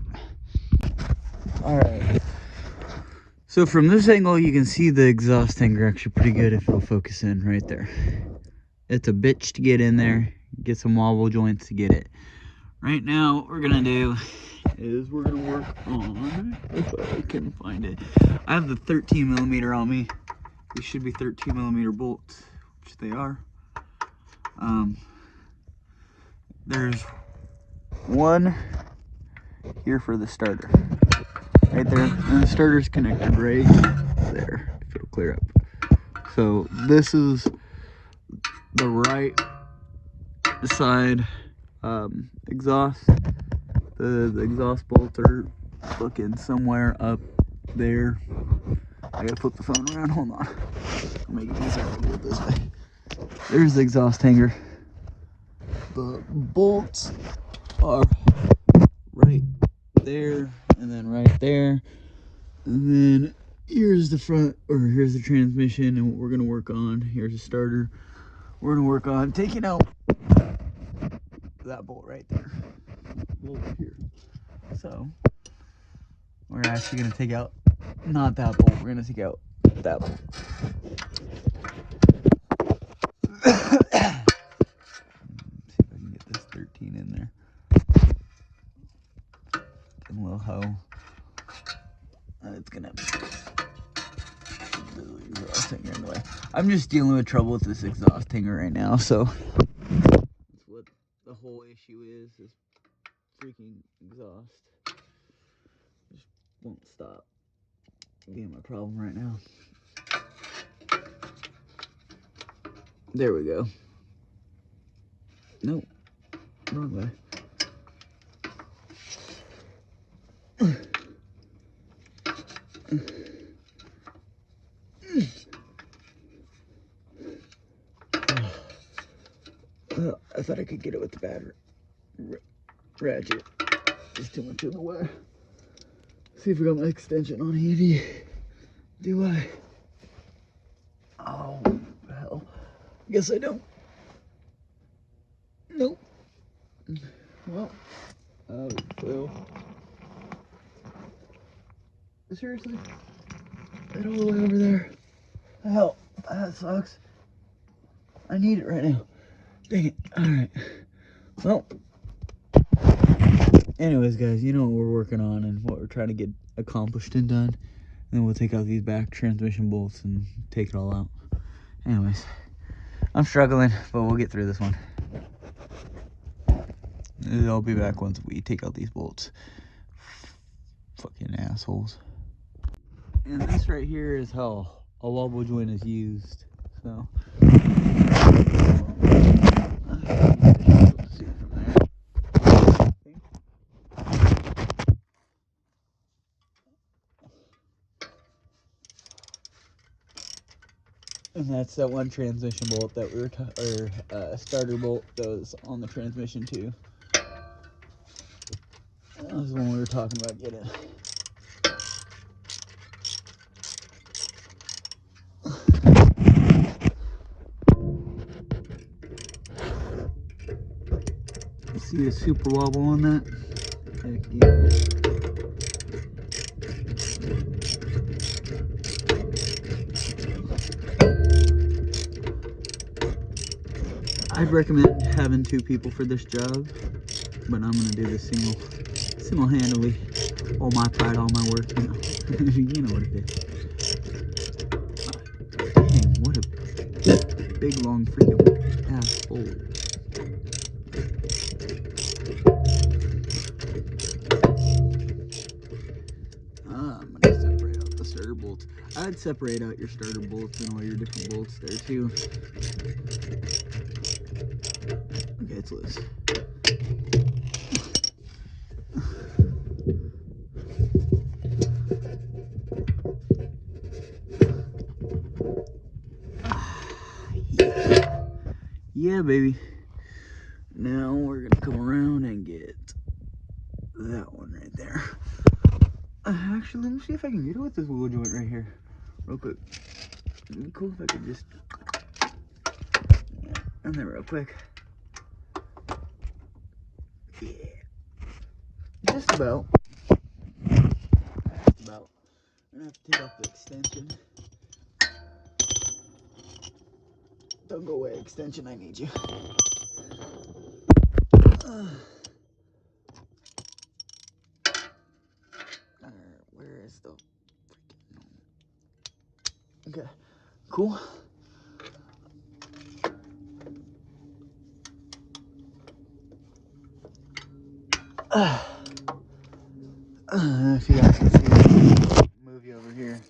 All right. So from this angle, you can see the exhaust hanger actually pretty good if it'll focus in right there. It's a bitch to get in there. Get some wobble joints to get it. Right now, what we're gonna do is we're gonna work on, if I can find it. I have the 13mm on me. These should be 13mm bolts, which they are. There's one here for the starter, right there, and the starter's connected right there, if it'll clear up. So this is the right side exhaust. The exhaust bolts are looking somewhere up there. I gotta flip the phone around, hold on. I'll make it easier to do it this way. There's the exhaust hanger. The bolts are right there, and then right there. And then here's the front, or here's the transmission, and what we're gonna work on. Here's the starter. We're gonna work on taking out that bolt right there. Bolt here. So we're actually gonna take out not that bolt, we're gonna take out that bolt. See if I can get this 13 in there. Give a little hoe. It's gonna exhaust hanger in the way. I'm just dealing with trouble with this exhaust hanger right now, so that's what the whole issue is freaking exhaust. Just won't stop being my problem right now. There we go. Nope, wrong way. Well, I thought I could get it with the bad ratchet. There's too much in the way. See if we got my extension on handy. Do I? Oh, hell. Guess I don't. Nope. Well, well. Seriously? Right all the way over there. Hell, that sucks. I need it right now. Dang it. Alright. Well, Anyways, guys, you know what we're working on and what we're trying to get accomplished and done. And then we'll take out these back transmission bolts and take it all out. Anyways, I'm struggling, but we'll get through this one. I'll be back once we take out these bolts. Fucking assholes. And this right here is how a wobble joint is used. So and that's that one transmission bolt that we were starter bolt that was on the transmission too. That was the one we were talking about getting. See a super wobble on that? Heck yeah. I'd recommend having 2 people for this job, but I'm gonna do this single-handedly. All my pride, all my work, you know. You know what it is. Dang, what a big long freaking asshole. I'm gonna separate out the starter bolts. I'd separate out your starter bolts and all your different bolts there too. Okay, it's loose. Yeah, baby. Now we're gonna come around and get that one right there. Actually, let me see if I can get it with this wheel joint right here, real quick. It'd be cool if I could just, yeah, in there real quick. Yeah, just about. Just about. I'm gonna have to take off the extension. Don't go away, extension. I need you. Where is the freaking... Okay, cool. If you guys can see, move you over here.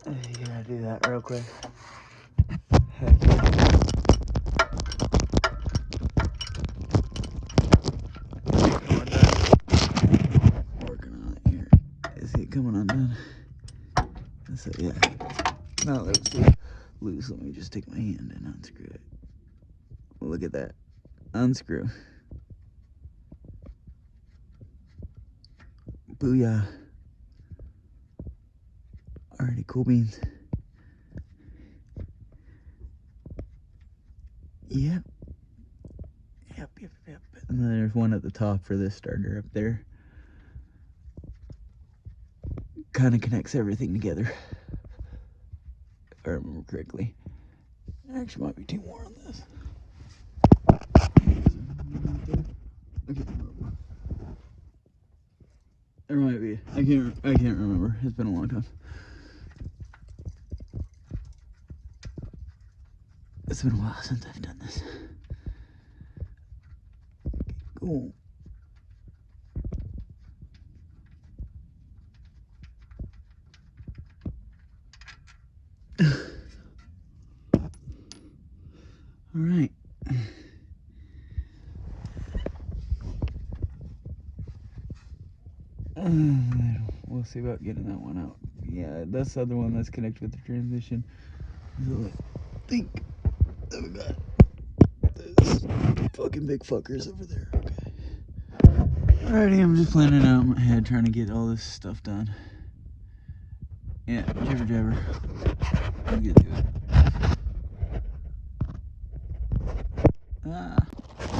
You gotta do that real quick. Heck yeah. Working on it here. Is it coming undone? That's it, yeah. Now that it's loose, let me just take my hand and unscrew it. Well, look at that. Unscrew. Booyah. Alrighty, cool beans. Yep. And then there's one at the top for this starter up there. Kind of connects everything together. If I remember correctly. There actually might be 2 more on this. There might be. I can't remember. It's been a long time. It's been a while since I've done this. Cool. All right. We'll see about getting that one out. Yeah, that's the other one that's connected with the transmission. So I think that we got this fucking big fuckers over there. Okay. Alrighty, I'm just planning out in my head trying to get all this stuff done. Yeah, jibber jabber. I'll get to it.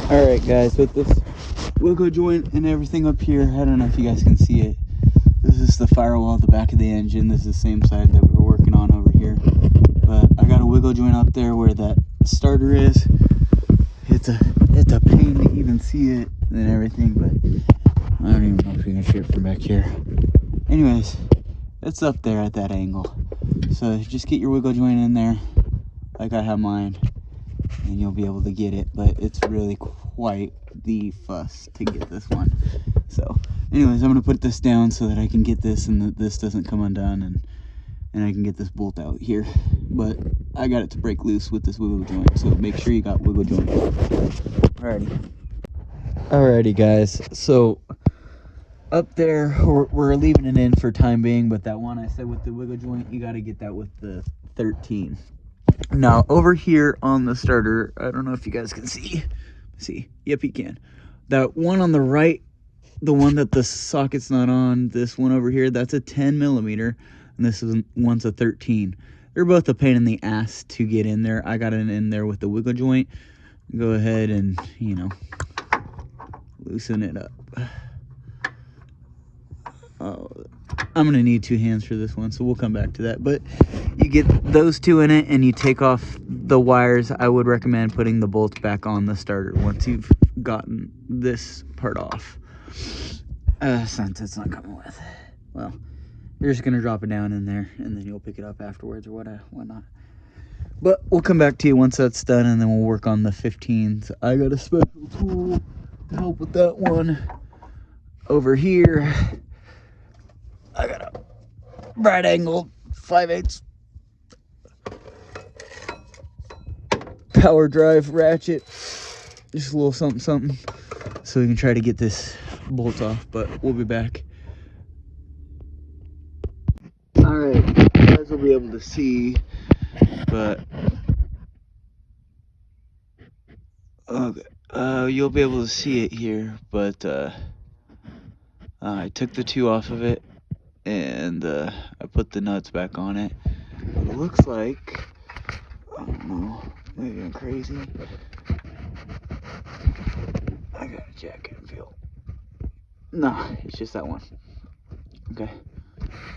Alright guys, with this Wilco joint and everything up here, I don't know if you guys can see it. This is the firewall at the back of the engine. This is the same side that we were working on over here. But I got a Wilco wiggle joint up there where that starter is. It's a pain to even see it and everything, but I don't even know if you can see it from back here. Anyways, it's up there at that angle. So just get your wiggle joint in there, like I have mine, and you'll be able to get it. But it's really quite the fuss to get this one. So anyways, I'm gonna put this down so that I can get this and that this doesn't come undone, and I can get this bolt out here. But I got it to break loose with this wiggle joint, so make sure you got wiggle joint. Alrighty guys, so up there we're leaving it in for time being, but that one I said with the wiggle joint, you got to get that with the 13. Now over here on the starter, I don't know if you guys can see, yep you can, that one on the right, the one that the socket's not on, this one over here, that's a 10 millimeter, and this one's a 13. They're both a pain in the ass to get in there. I got it in there with the wiggle joint. Go ahead and, you know, loosen it up. Oh, I'm gonna need 2 hands for this one, so we'll come back to that. But you get those 2 in it and you take off the wires. I would recommend putting the bolts back on the starter once you've gotten this part off, since it's not coming with. Well, you're just gonna drop it down in there and then you'll pick it up afterwards or whatnot. But we'll come back to you once that's done, and then we'll work on the 15s. I got a special tool to help with that one over here. I got a right angle 5/8 power drive ratchet, just a little something, so we can try to get this bolt off. But we'll be back. All right, you guys will be able to see, but okay, you'll be able to see it here. But I took the 2 off of it, and I put the nuts back on it. It looks like, I don't know, maybe I'm crazy. I gotta check and feel. Nah, it's just that one. Okay,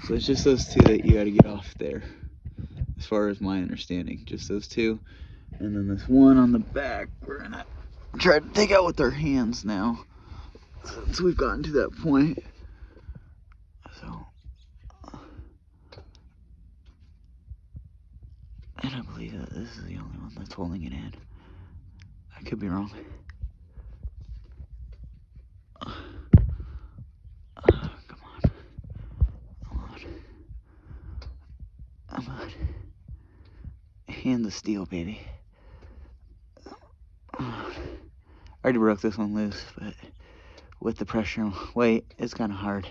so it's just those 2 that you gotta get off there, as far as my understanding. Just those 2, and then this one on the back we're gonna try to take out with our hands now, since we've gotten to that point. So, and I believe that this is the only one that's holding it in. I could be wrong. Come on. Hand the steel, baby. I already broke this one loose, but with the pressure and weight, it's kind of hard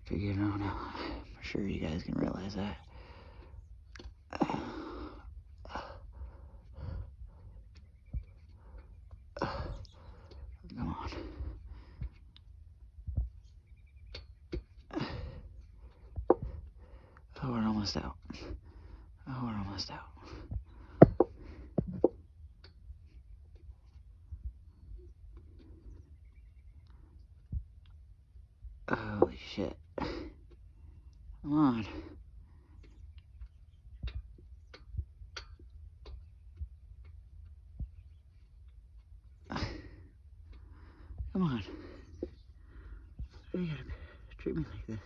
to get it on out. I'm sure you guys can realize that. Come on. Oh, we're almost out. Oh, we're almost out. Holy shit. Come on. Come on. You gotta treat me like this.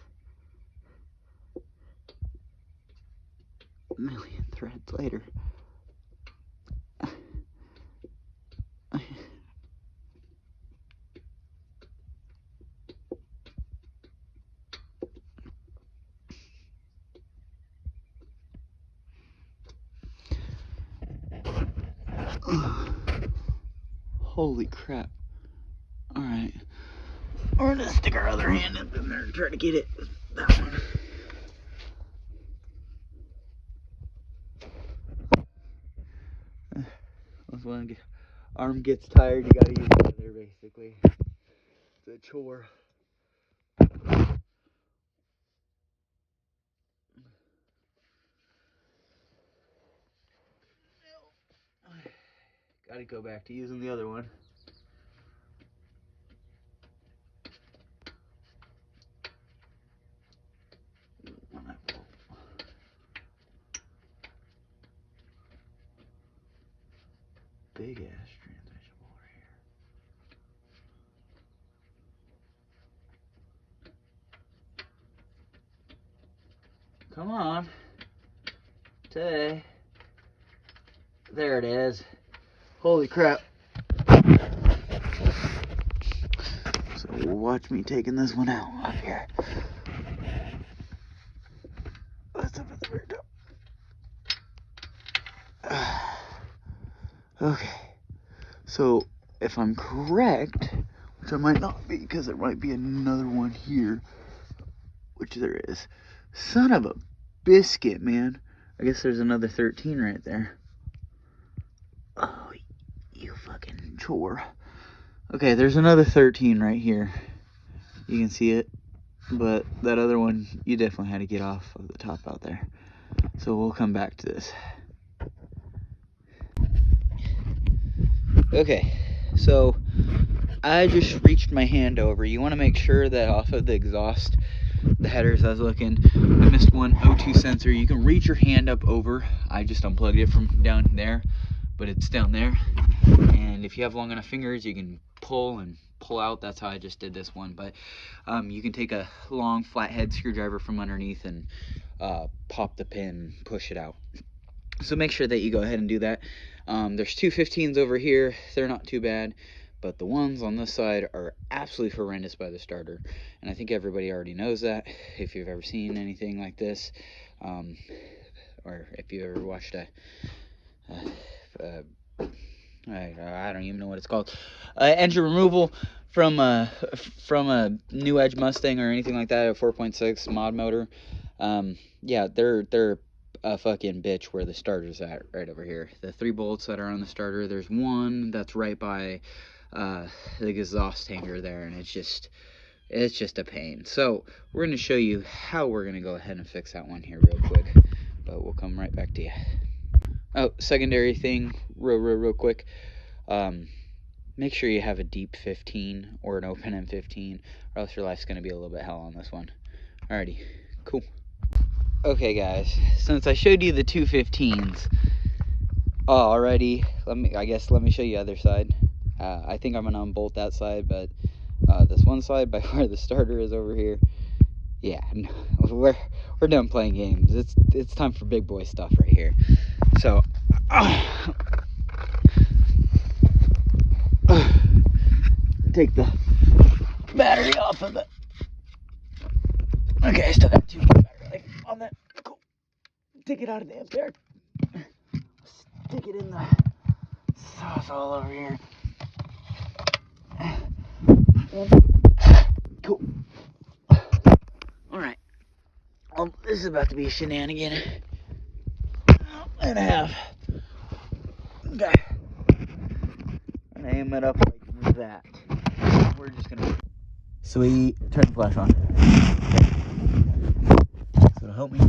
A million threads later. Holy crap. Alright. We're gonna stick our other hand up in there and try to get it. That one. When arm gets tired, you gotta use the other, basically. It's a chore. Gotta go back to using the other one. big ass transmission over here. Come on. Tay. There it is. Holy crap. So watch me taking this one out up here. That's up at the very top. Okay. So if I'm correct, which I might not be because there might be another one here, which there is. Son of a biscuit, man. I guess there's another 13 right there. Oh, you fucking chore. Okay, there's another 13 right here. You can see it. But that other one, you definitely had to get off of the top out there. So we'll come back to this. Okay, so I just reached my hand over. You want to make sure that off of the exhaust, the headers I was looking, I missed one O2 sensor. You can reach your hand up over. I just unplugged it from down there, but it's down there. And if you have long enough fingers, you can pull and pull out. That's how I just did this one. But you can take a long flathead screwdriver from underneath and pop the pin, push it out. So make sure that you go ahead and do that. There's two 15s over here. They're not too bad, but the ones on this side are absolutely horrendous by the starter. And I think everybody already knows that if you've ever seen anything like this, or if you ever watched I don't even know what it's called, engine removal from a new Edge Mustang or anything like that, a 4.6 mod motor. Yeah, they're a fucking bitch where the starter's at, right over here. The 3 bolts that are on the starter, there's one that's right by the exhaust hanger there, and it's just a pain. So we're going to show you how we're going to go ahead and fix that one here real quick, but we'll come right back to you. Oh, secondary thing, real quick. Make sure you have a deep 15 or an open M15, or else your life's going to be a little bit hell on this one. Alrighty, cool. Okay guys, since I showed you the two 15s already, let me show you the other side. I think I'm going to unbolt that side, but this one side by where the starter is over here, yeah, no, we're done playing games. It's time for big boy stuff right here. So take the battery off of it. Okay, I still got 2 battery life on that. Cool. Take it out of the ampere. Stick it in the sauce all over here. Cool. Alright. This is about to be a shenanigan and a half. Okay. And aim it up like that. We're just gonna. Sweet. Turn the flash on. Okay. So help me.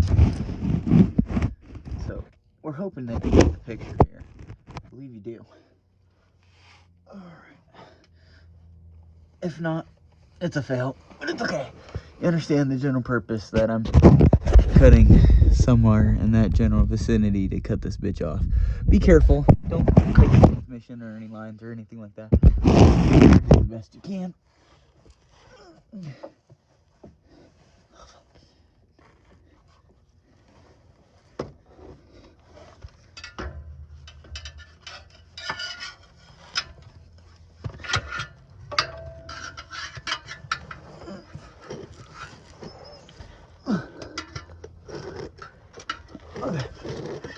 So we're hoping that you get the picture here. I believe you do. Alright. If not, it's a fail, but it's okay. You understand the general purpose that I'm cutting somewhere in that general vicinity to cut this bitch off. Be careful. Don't cut the transmission or any lines or anything like that. Do the best you can. Okay.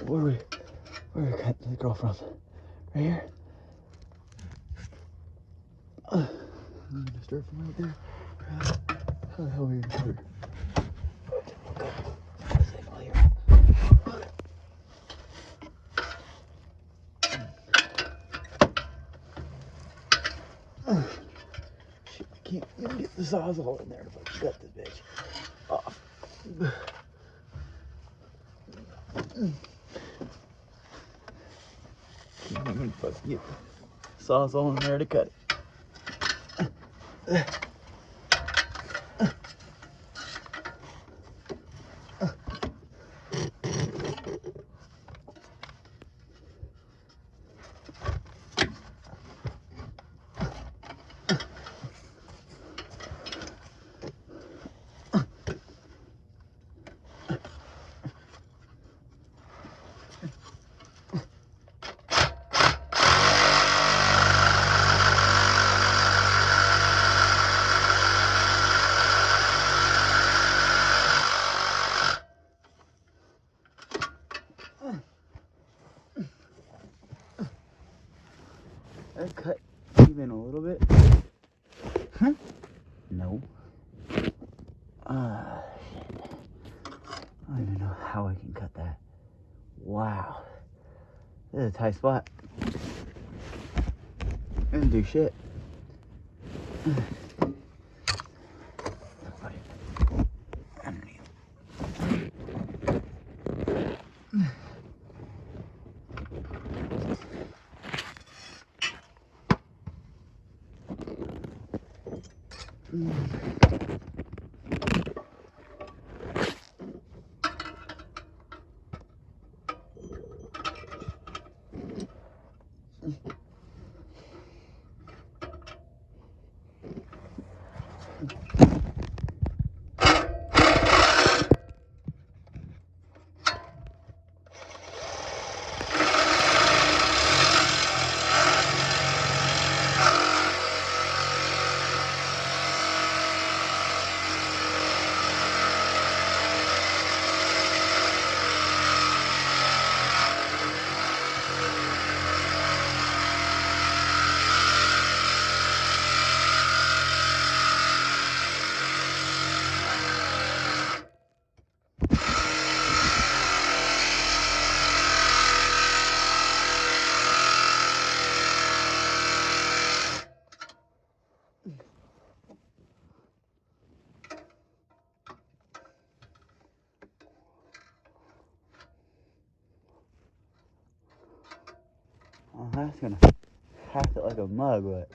Where we cut the girl from? Right here? I'm gonna start from right there. How the hell are we gonna cut her? Shit, I can't even get the sawzall in there to fucking cut this bitch off. Can't even fucking get the sawzall in there to cut it. that cut even a little bit? Huh? No. Shit. I don't even know how I can cut that. Wow. This is a tight spot. I didn't do shit. Underneath. Well, that's gonna pack it like a mug, but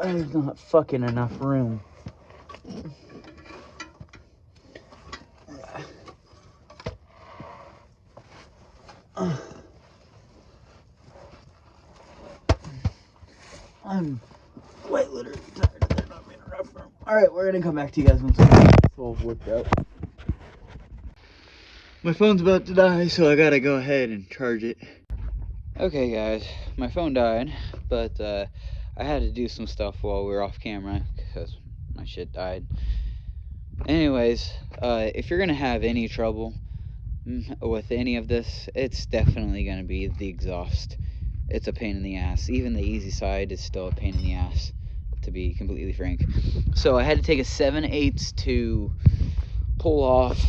there's not fucking enough room. I'm quite literally tired of there not being enough room. Alright, we're gonna come back to you guys once it's all worked out. My phone's about to die, so I gotta go ahead and charge it. Okay guys, my phone died, but I had to do some stuff while we were off camera because my shit died. Anyways, if you're gonna have any trouble with any of this, it's definitely gonna be the exhaust. It's a pain in the ass. Even the easy side is still a pain in the ass, to be completely frank. So I had to take a 7/8 to pull off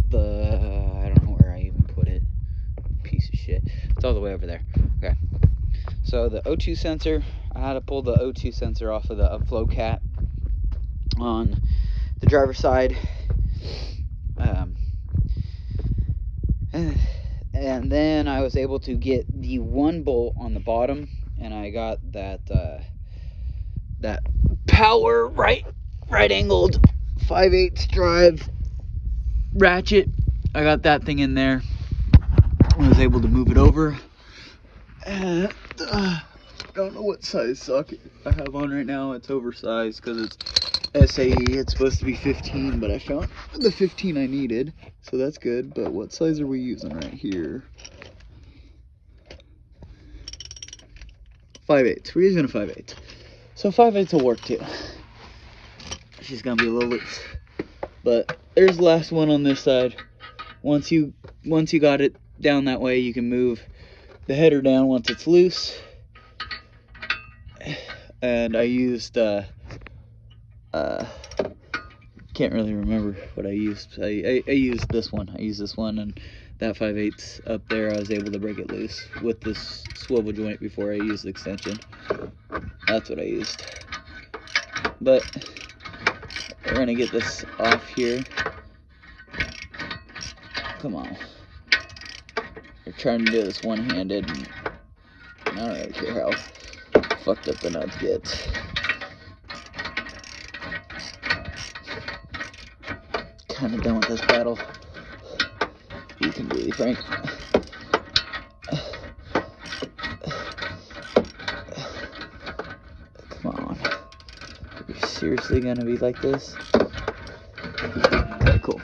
the, I don't know where I even put it. Piece of shit. It's all the way over there. Okay. So the O2 sensor, I had to pull the O2 sensor off of the upflow cap on the driver's side. And then I was able to get the one bolt on the bottom, and I got that that power right angled 5/8 drive ratchet. I got that thing in there. I was able to move it over. And I don't know what size socket I have on right now. It's oversized because it's SAE. It's supposed to be 15, but I found the 15 I needed, so that's good. But what size are we using right here? 5/8. We're using a 5/8. So 5/8 will work too. She's gonna be a little loose. But there's the last one on this side. Once you got it down that way, you can move the header down once it's loose. And I used can't really remember what I used. I used this one. I used this one, and that 5/8 up there, I was able to break it loose with this swivel joint before I used the extension. That's what I used. But we're gonna get this off here. Come on. We're trying to do this one-handed, and not really sure how fucked up the nuts get. Kind of done with this battle, to be completely frank. Come on. Are you seriously gonna be like this? Okay, cool.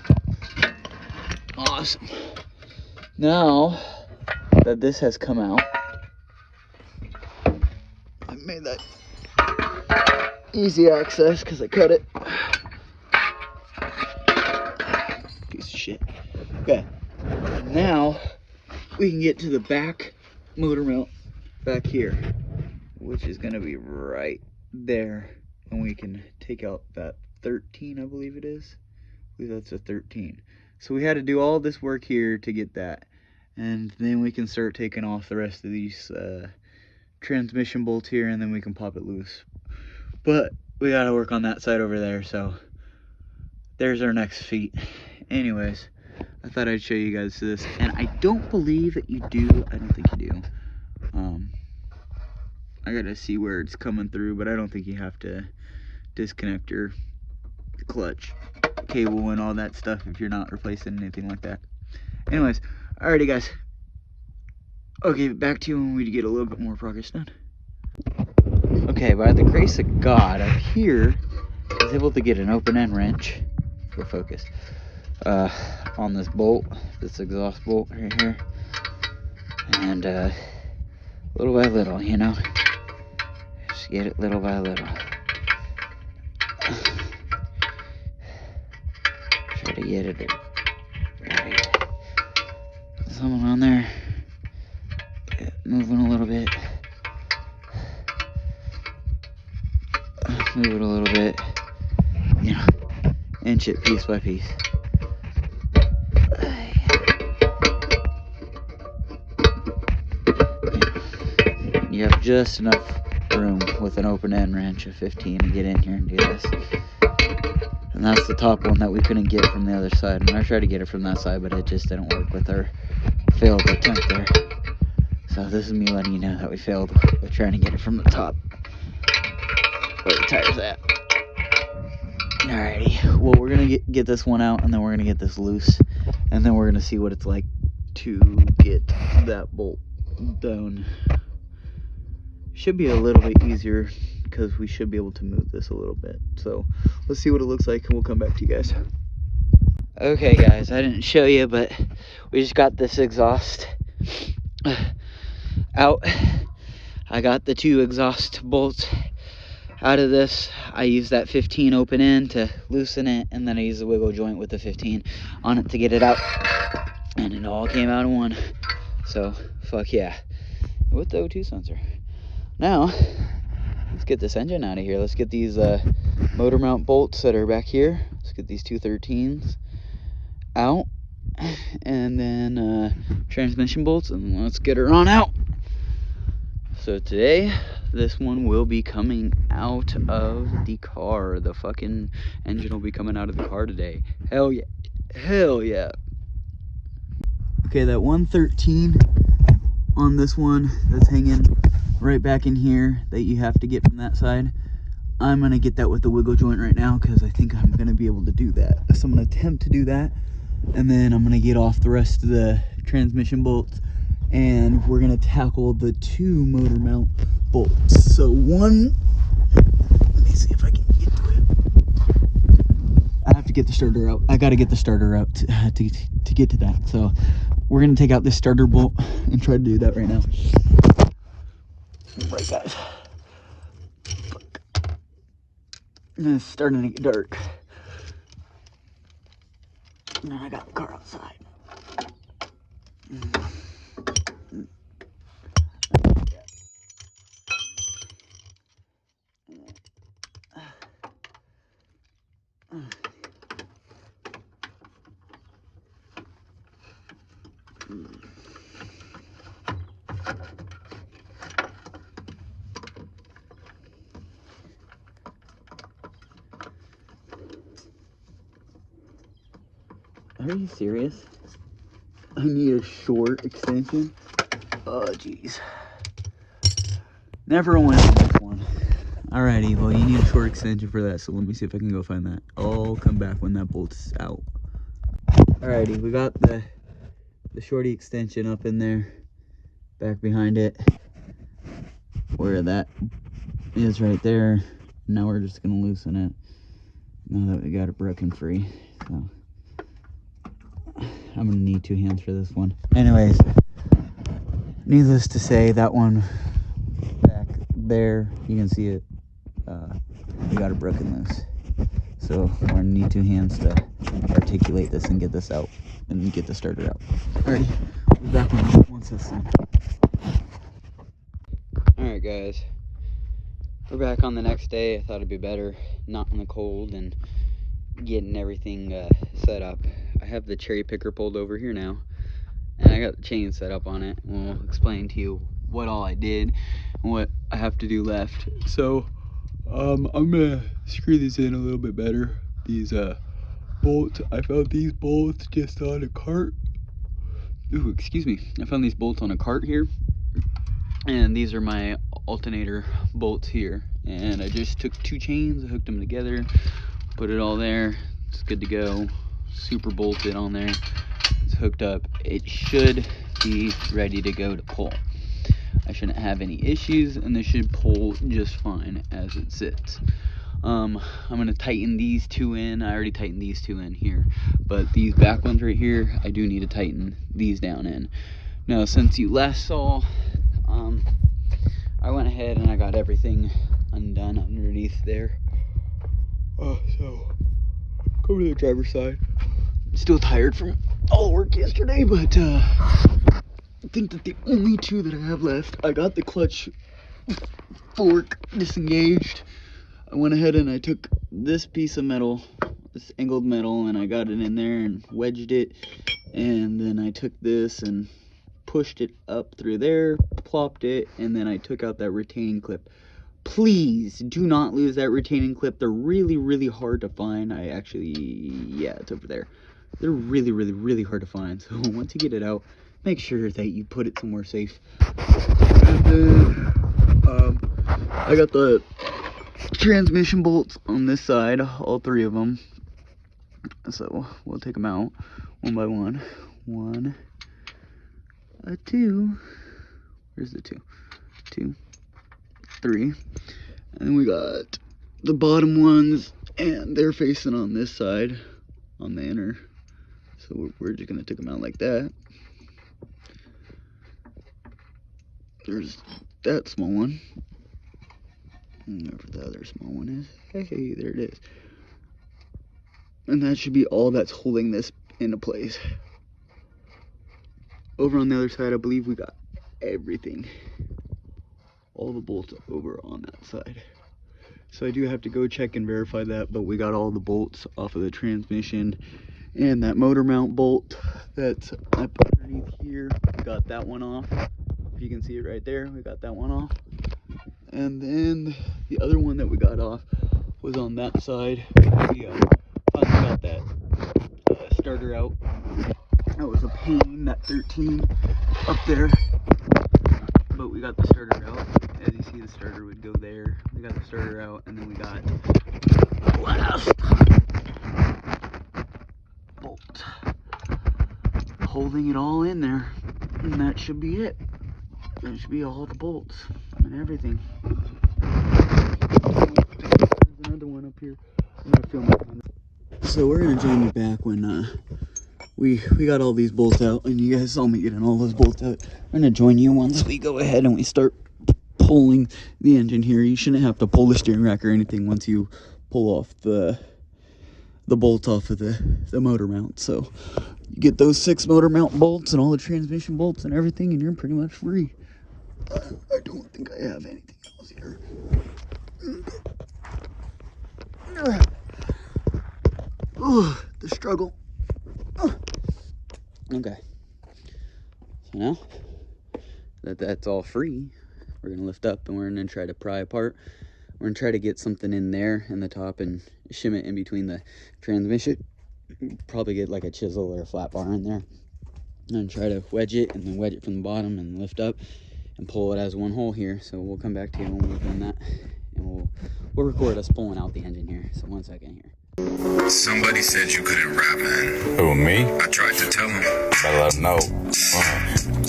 Awesome. Now that this has come out, I made that easy access because I cut it. Piece of shit. Okay. Now we can get to the back motor mount back here, which is gonna be right there, and we can take out that 13, I believe it is. I believe that's a 13. So we had to do all this work here to get that, and then we can start taking off the rest of these transmission bolts here, and then we can pop it loose. But we gotta work on that side over there, so there's our next feat. Anyways, I thought I'd show you guys this, and I don't believe that you do. I don't think you do. I gotta see where it's coming through, but I don't think you have to disconnect your clutch cable and all that stuff if you're not replacing anything like that. Anyways, alrighty guys, I'll give it back to you when we get a little bit more progress done. Okay, by the grace of God, up here I was able to get an open end wrench for focus on this bolt, this exhaust bolt right here, and little by little, you know, just get it little by little. Try to get it right. Someone on there, moving a little bit, move it a little bit, you know, inch it piece by piece. You have just enough room with an open end wrench of 15 to get in here and do this. And that's the top one that we couldn't get from the other side. And I tried to get it from that side, but it just didn't work with our failed attempt there. So this is me letting you know that we failed with trying to get it from the top where the tire's at. Alrighty, well, we're gonna get this one out, and then we're gonna get this loose, and then we're gonna see what it's like to get that bolt down. Should be a little bit easier because we should be able to move this a little bit. So let's see what it looks like, and we'll come back to you guys. Okay guys, I didn't show you, but we just got this exhaust out. I got the 2 exhaust bolts out of this. I used that 15 open end to loosen it, and then I used the wiggle joint with the 15 on it to get it out, and it all came out in one. So fuck yeah, with the O2 sensor. Now let's get this engine out of here. Let's get these motor mount bolts that are back here. Let's get these 2 13s out, and then transmission bolts, and let's get her on out. So today, this one will be coming out of the car. The fucking engine will be coming out of the car today. Hell yeah. Hell yeah. Okay, that 113 on this one that's hanging right back in here that you have to get from that side, I'm gonna get that with the wiggle joint right now because I think I'm gonna be able to do that. So I'm gonna attempt to do that, and then I'm gonna get off the rest of the transmission bolts, and we're gonna tackle the 2 motor mount bolts. So one, let me see if I can get to it. I have to get the starter out. I gotta get the starter out to get to that. So we're gonna take out this starter bolt and try to do that right now. Right guys, it's starting to get dark, and then I got the car outside. Are you serious? I need a short extension? Oh, jeez. Never went on this one. Alrighty, well, you need a short extension for that, so let me see if I can go find that. I'll come back when that bolt's out. Alrighty, we got the shorty extension up in there, back behind it, where that is right there. Now we're just gonna loosen it, now that we got it broken free. So I'm gonna need 2 hands for this one. Anyways, needless to say, that one back there, you can see it, we got it broken loose. So we're gonna need 2 hands to articulate this and get this out and get the starter out. Alrighty, we'll be back once this done. Alright guys, we're back on the next day. I thought it'd be better not in the cold and getting everything set up. I have the cherry picker pulled over here now, and I got the chain set up on it. We'll explain to you what all I did and what I have to do left. So I'm gonna screw these in a little bit better. These bolts, I found these bolts just on a cart. Ooh, excuse me. I found these bolts on a cart here, and these are my alternator bolts here. And I just took 2 chains, I hooked them together, put it all there. It's good to go. Super bolted on there. It's hooked up. It should be ready to go to pull. I shouldn't have any issues, and this should pull just fine as it sits. I'm gonna tighten these 2 in. I already tightened these 2 in here, but these back ones right here, I do need to tighten these down in. Now, since you last saw, I went ahead and I got everything undone underneath there. So go to the driver's side. I'm still tired from all the work yesterday, but I think that the only 2 that I have left, I got the clutch fork disengaged. I went ahead and I took this piece of metal, this angled metal, and I got it in there and wedged it, and then I took this and pushed it up through there, plopped it, and then I took out that retaining clip. Please do not lose that retaining clip. They're really, really hard to find. Yeah, it's over there. They're really, really, really hard to find. So once you get it out, make sure that you put it somewhere safe. And then I got the transmission bolts on this side, all 3 of them. So we'll take them out one by one. 1, 2. Where's the 2? 2, 3. And then we got the bottom ones, and they're facing on this side, on the inner. So we're just gonna take them out like that. There's that small one. Wherever the other small one is. Hey, there it is. And that should be all that's holding this into place. Over on the other side, I believe we got everything. All the bolts over on that side. So I do have to go check and verify that, but we got all the bolts off of the transmission. And that motor mount bolt that's up underneath here, we got that one off. If you can see it right there, we got that one off. And then the other one that we got off was on that side. We finally got that starter out. That was a pain, that 13 up there. But we got the starter out. As you see, the starter would go there. We got the starter out, and then we got the last bolt holding it all in there. And that should be it. That should be all the bolts and everything. There's another one up here. I'm gonna film it. So we're gonna join you back when we got all these bolts out, and you guys saw me getting all those bolts out. We're gonna join you once we go ahead and we start pulling the engine here. You shouldn't have to pull the steering rack or anything once you pull off the bolts off of the motor mount. So you get those 6 motor mount bolts and all the transmission bolts and everything, and you're pretty much free. I don't think I have anything else here. Oh, the struggle. Okay. So now that that's all free, we're gonna lift up and we're gonna try to pry apart. We're gonna try to get something in there in the top and shim it in between the transmission. Probably get like a chisel or a flat bar in there and try to wedge it, and then wedge it from the bottom and lift up and pull it as one hole here. So we'll come back to you when we've done that, and we'll record us pulling out the engine here. So 1 second here. Somebody said you couldn't rap, man. Who, me? I tried to tell him. Better let him know.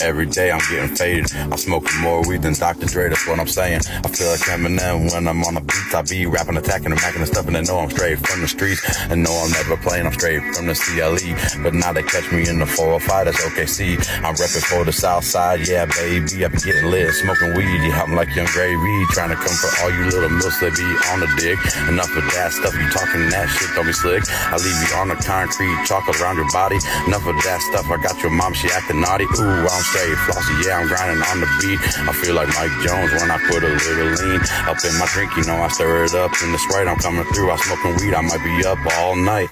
Every day I'm getting faded. I'm smoking more weed than Dr. Dre, that's what I'm saying. I feel like Eminem when I'm on the beats. I be rapping, attacking, and macking and stuff, and they know I'm straight from the streets. And know I'm never playing, I'm straight from the CLE. But now they catch me in the 405, that's OKC. I'm repping for the South Side, yeah, baby. I be getting lit, smoking weed, yeah, I'm like Young Gravy. Trying to come for all you little milks that be on the dick. Enough of that stuff, you talking that shit, don't be slick. I leave you on the concrete, chocolate around your body. Enough of that stuff, I got your mom, she acting naughty. Ooh, I'm straight flossy, yeah, I'm grinding on the beat. I feel like Mike Jones when I put a little lean up in my drink, you know I stir it up in the Sprite. I'm coming through, I'm smoking weed, I might be up all night.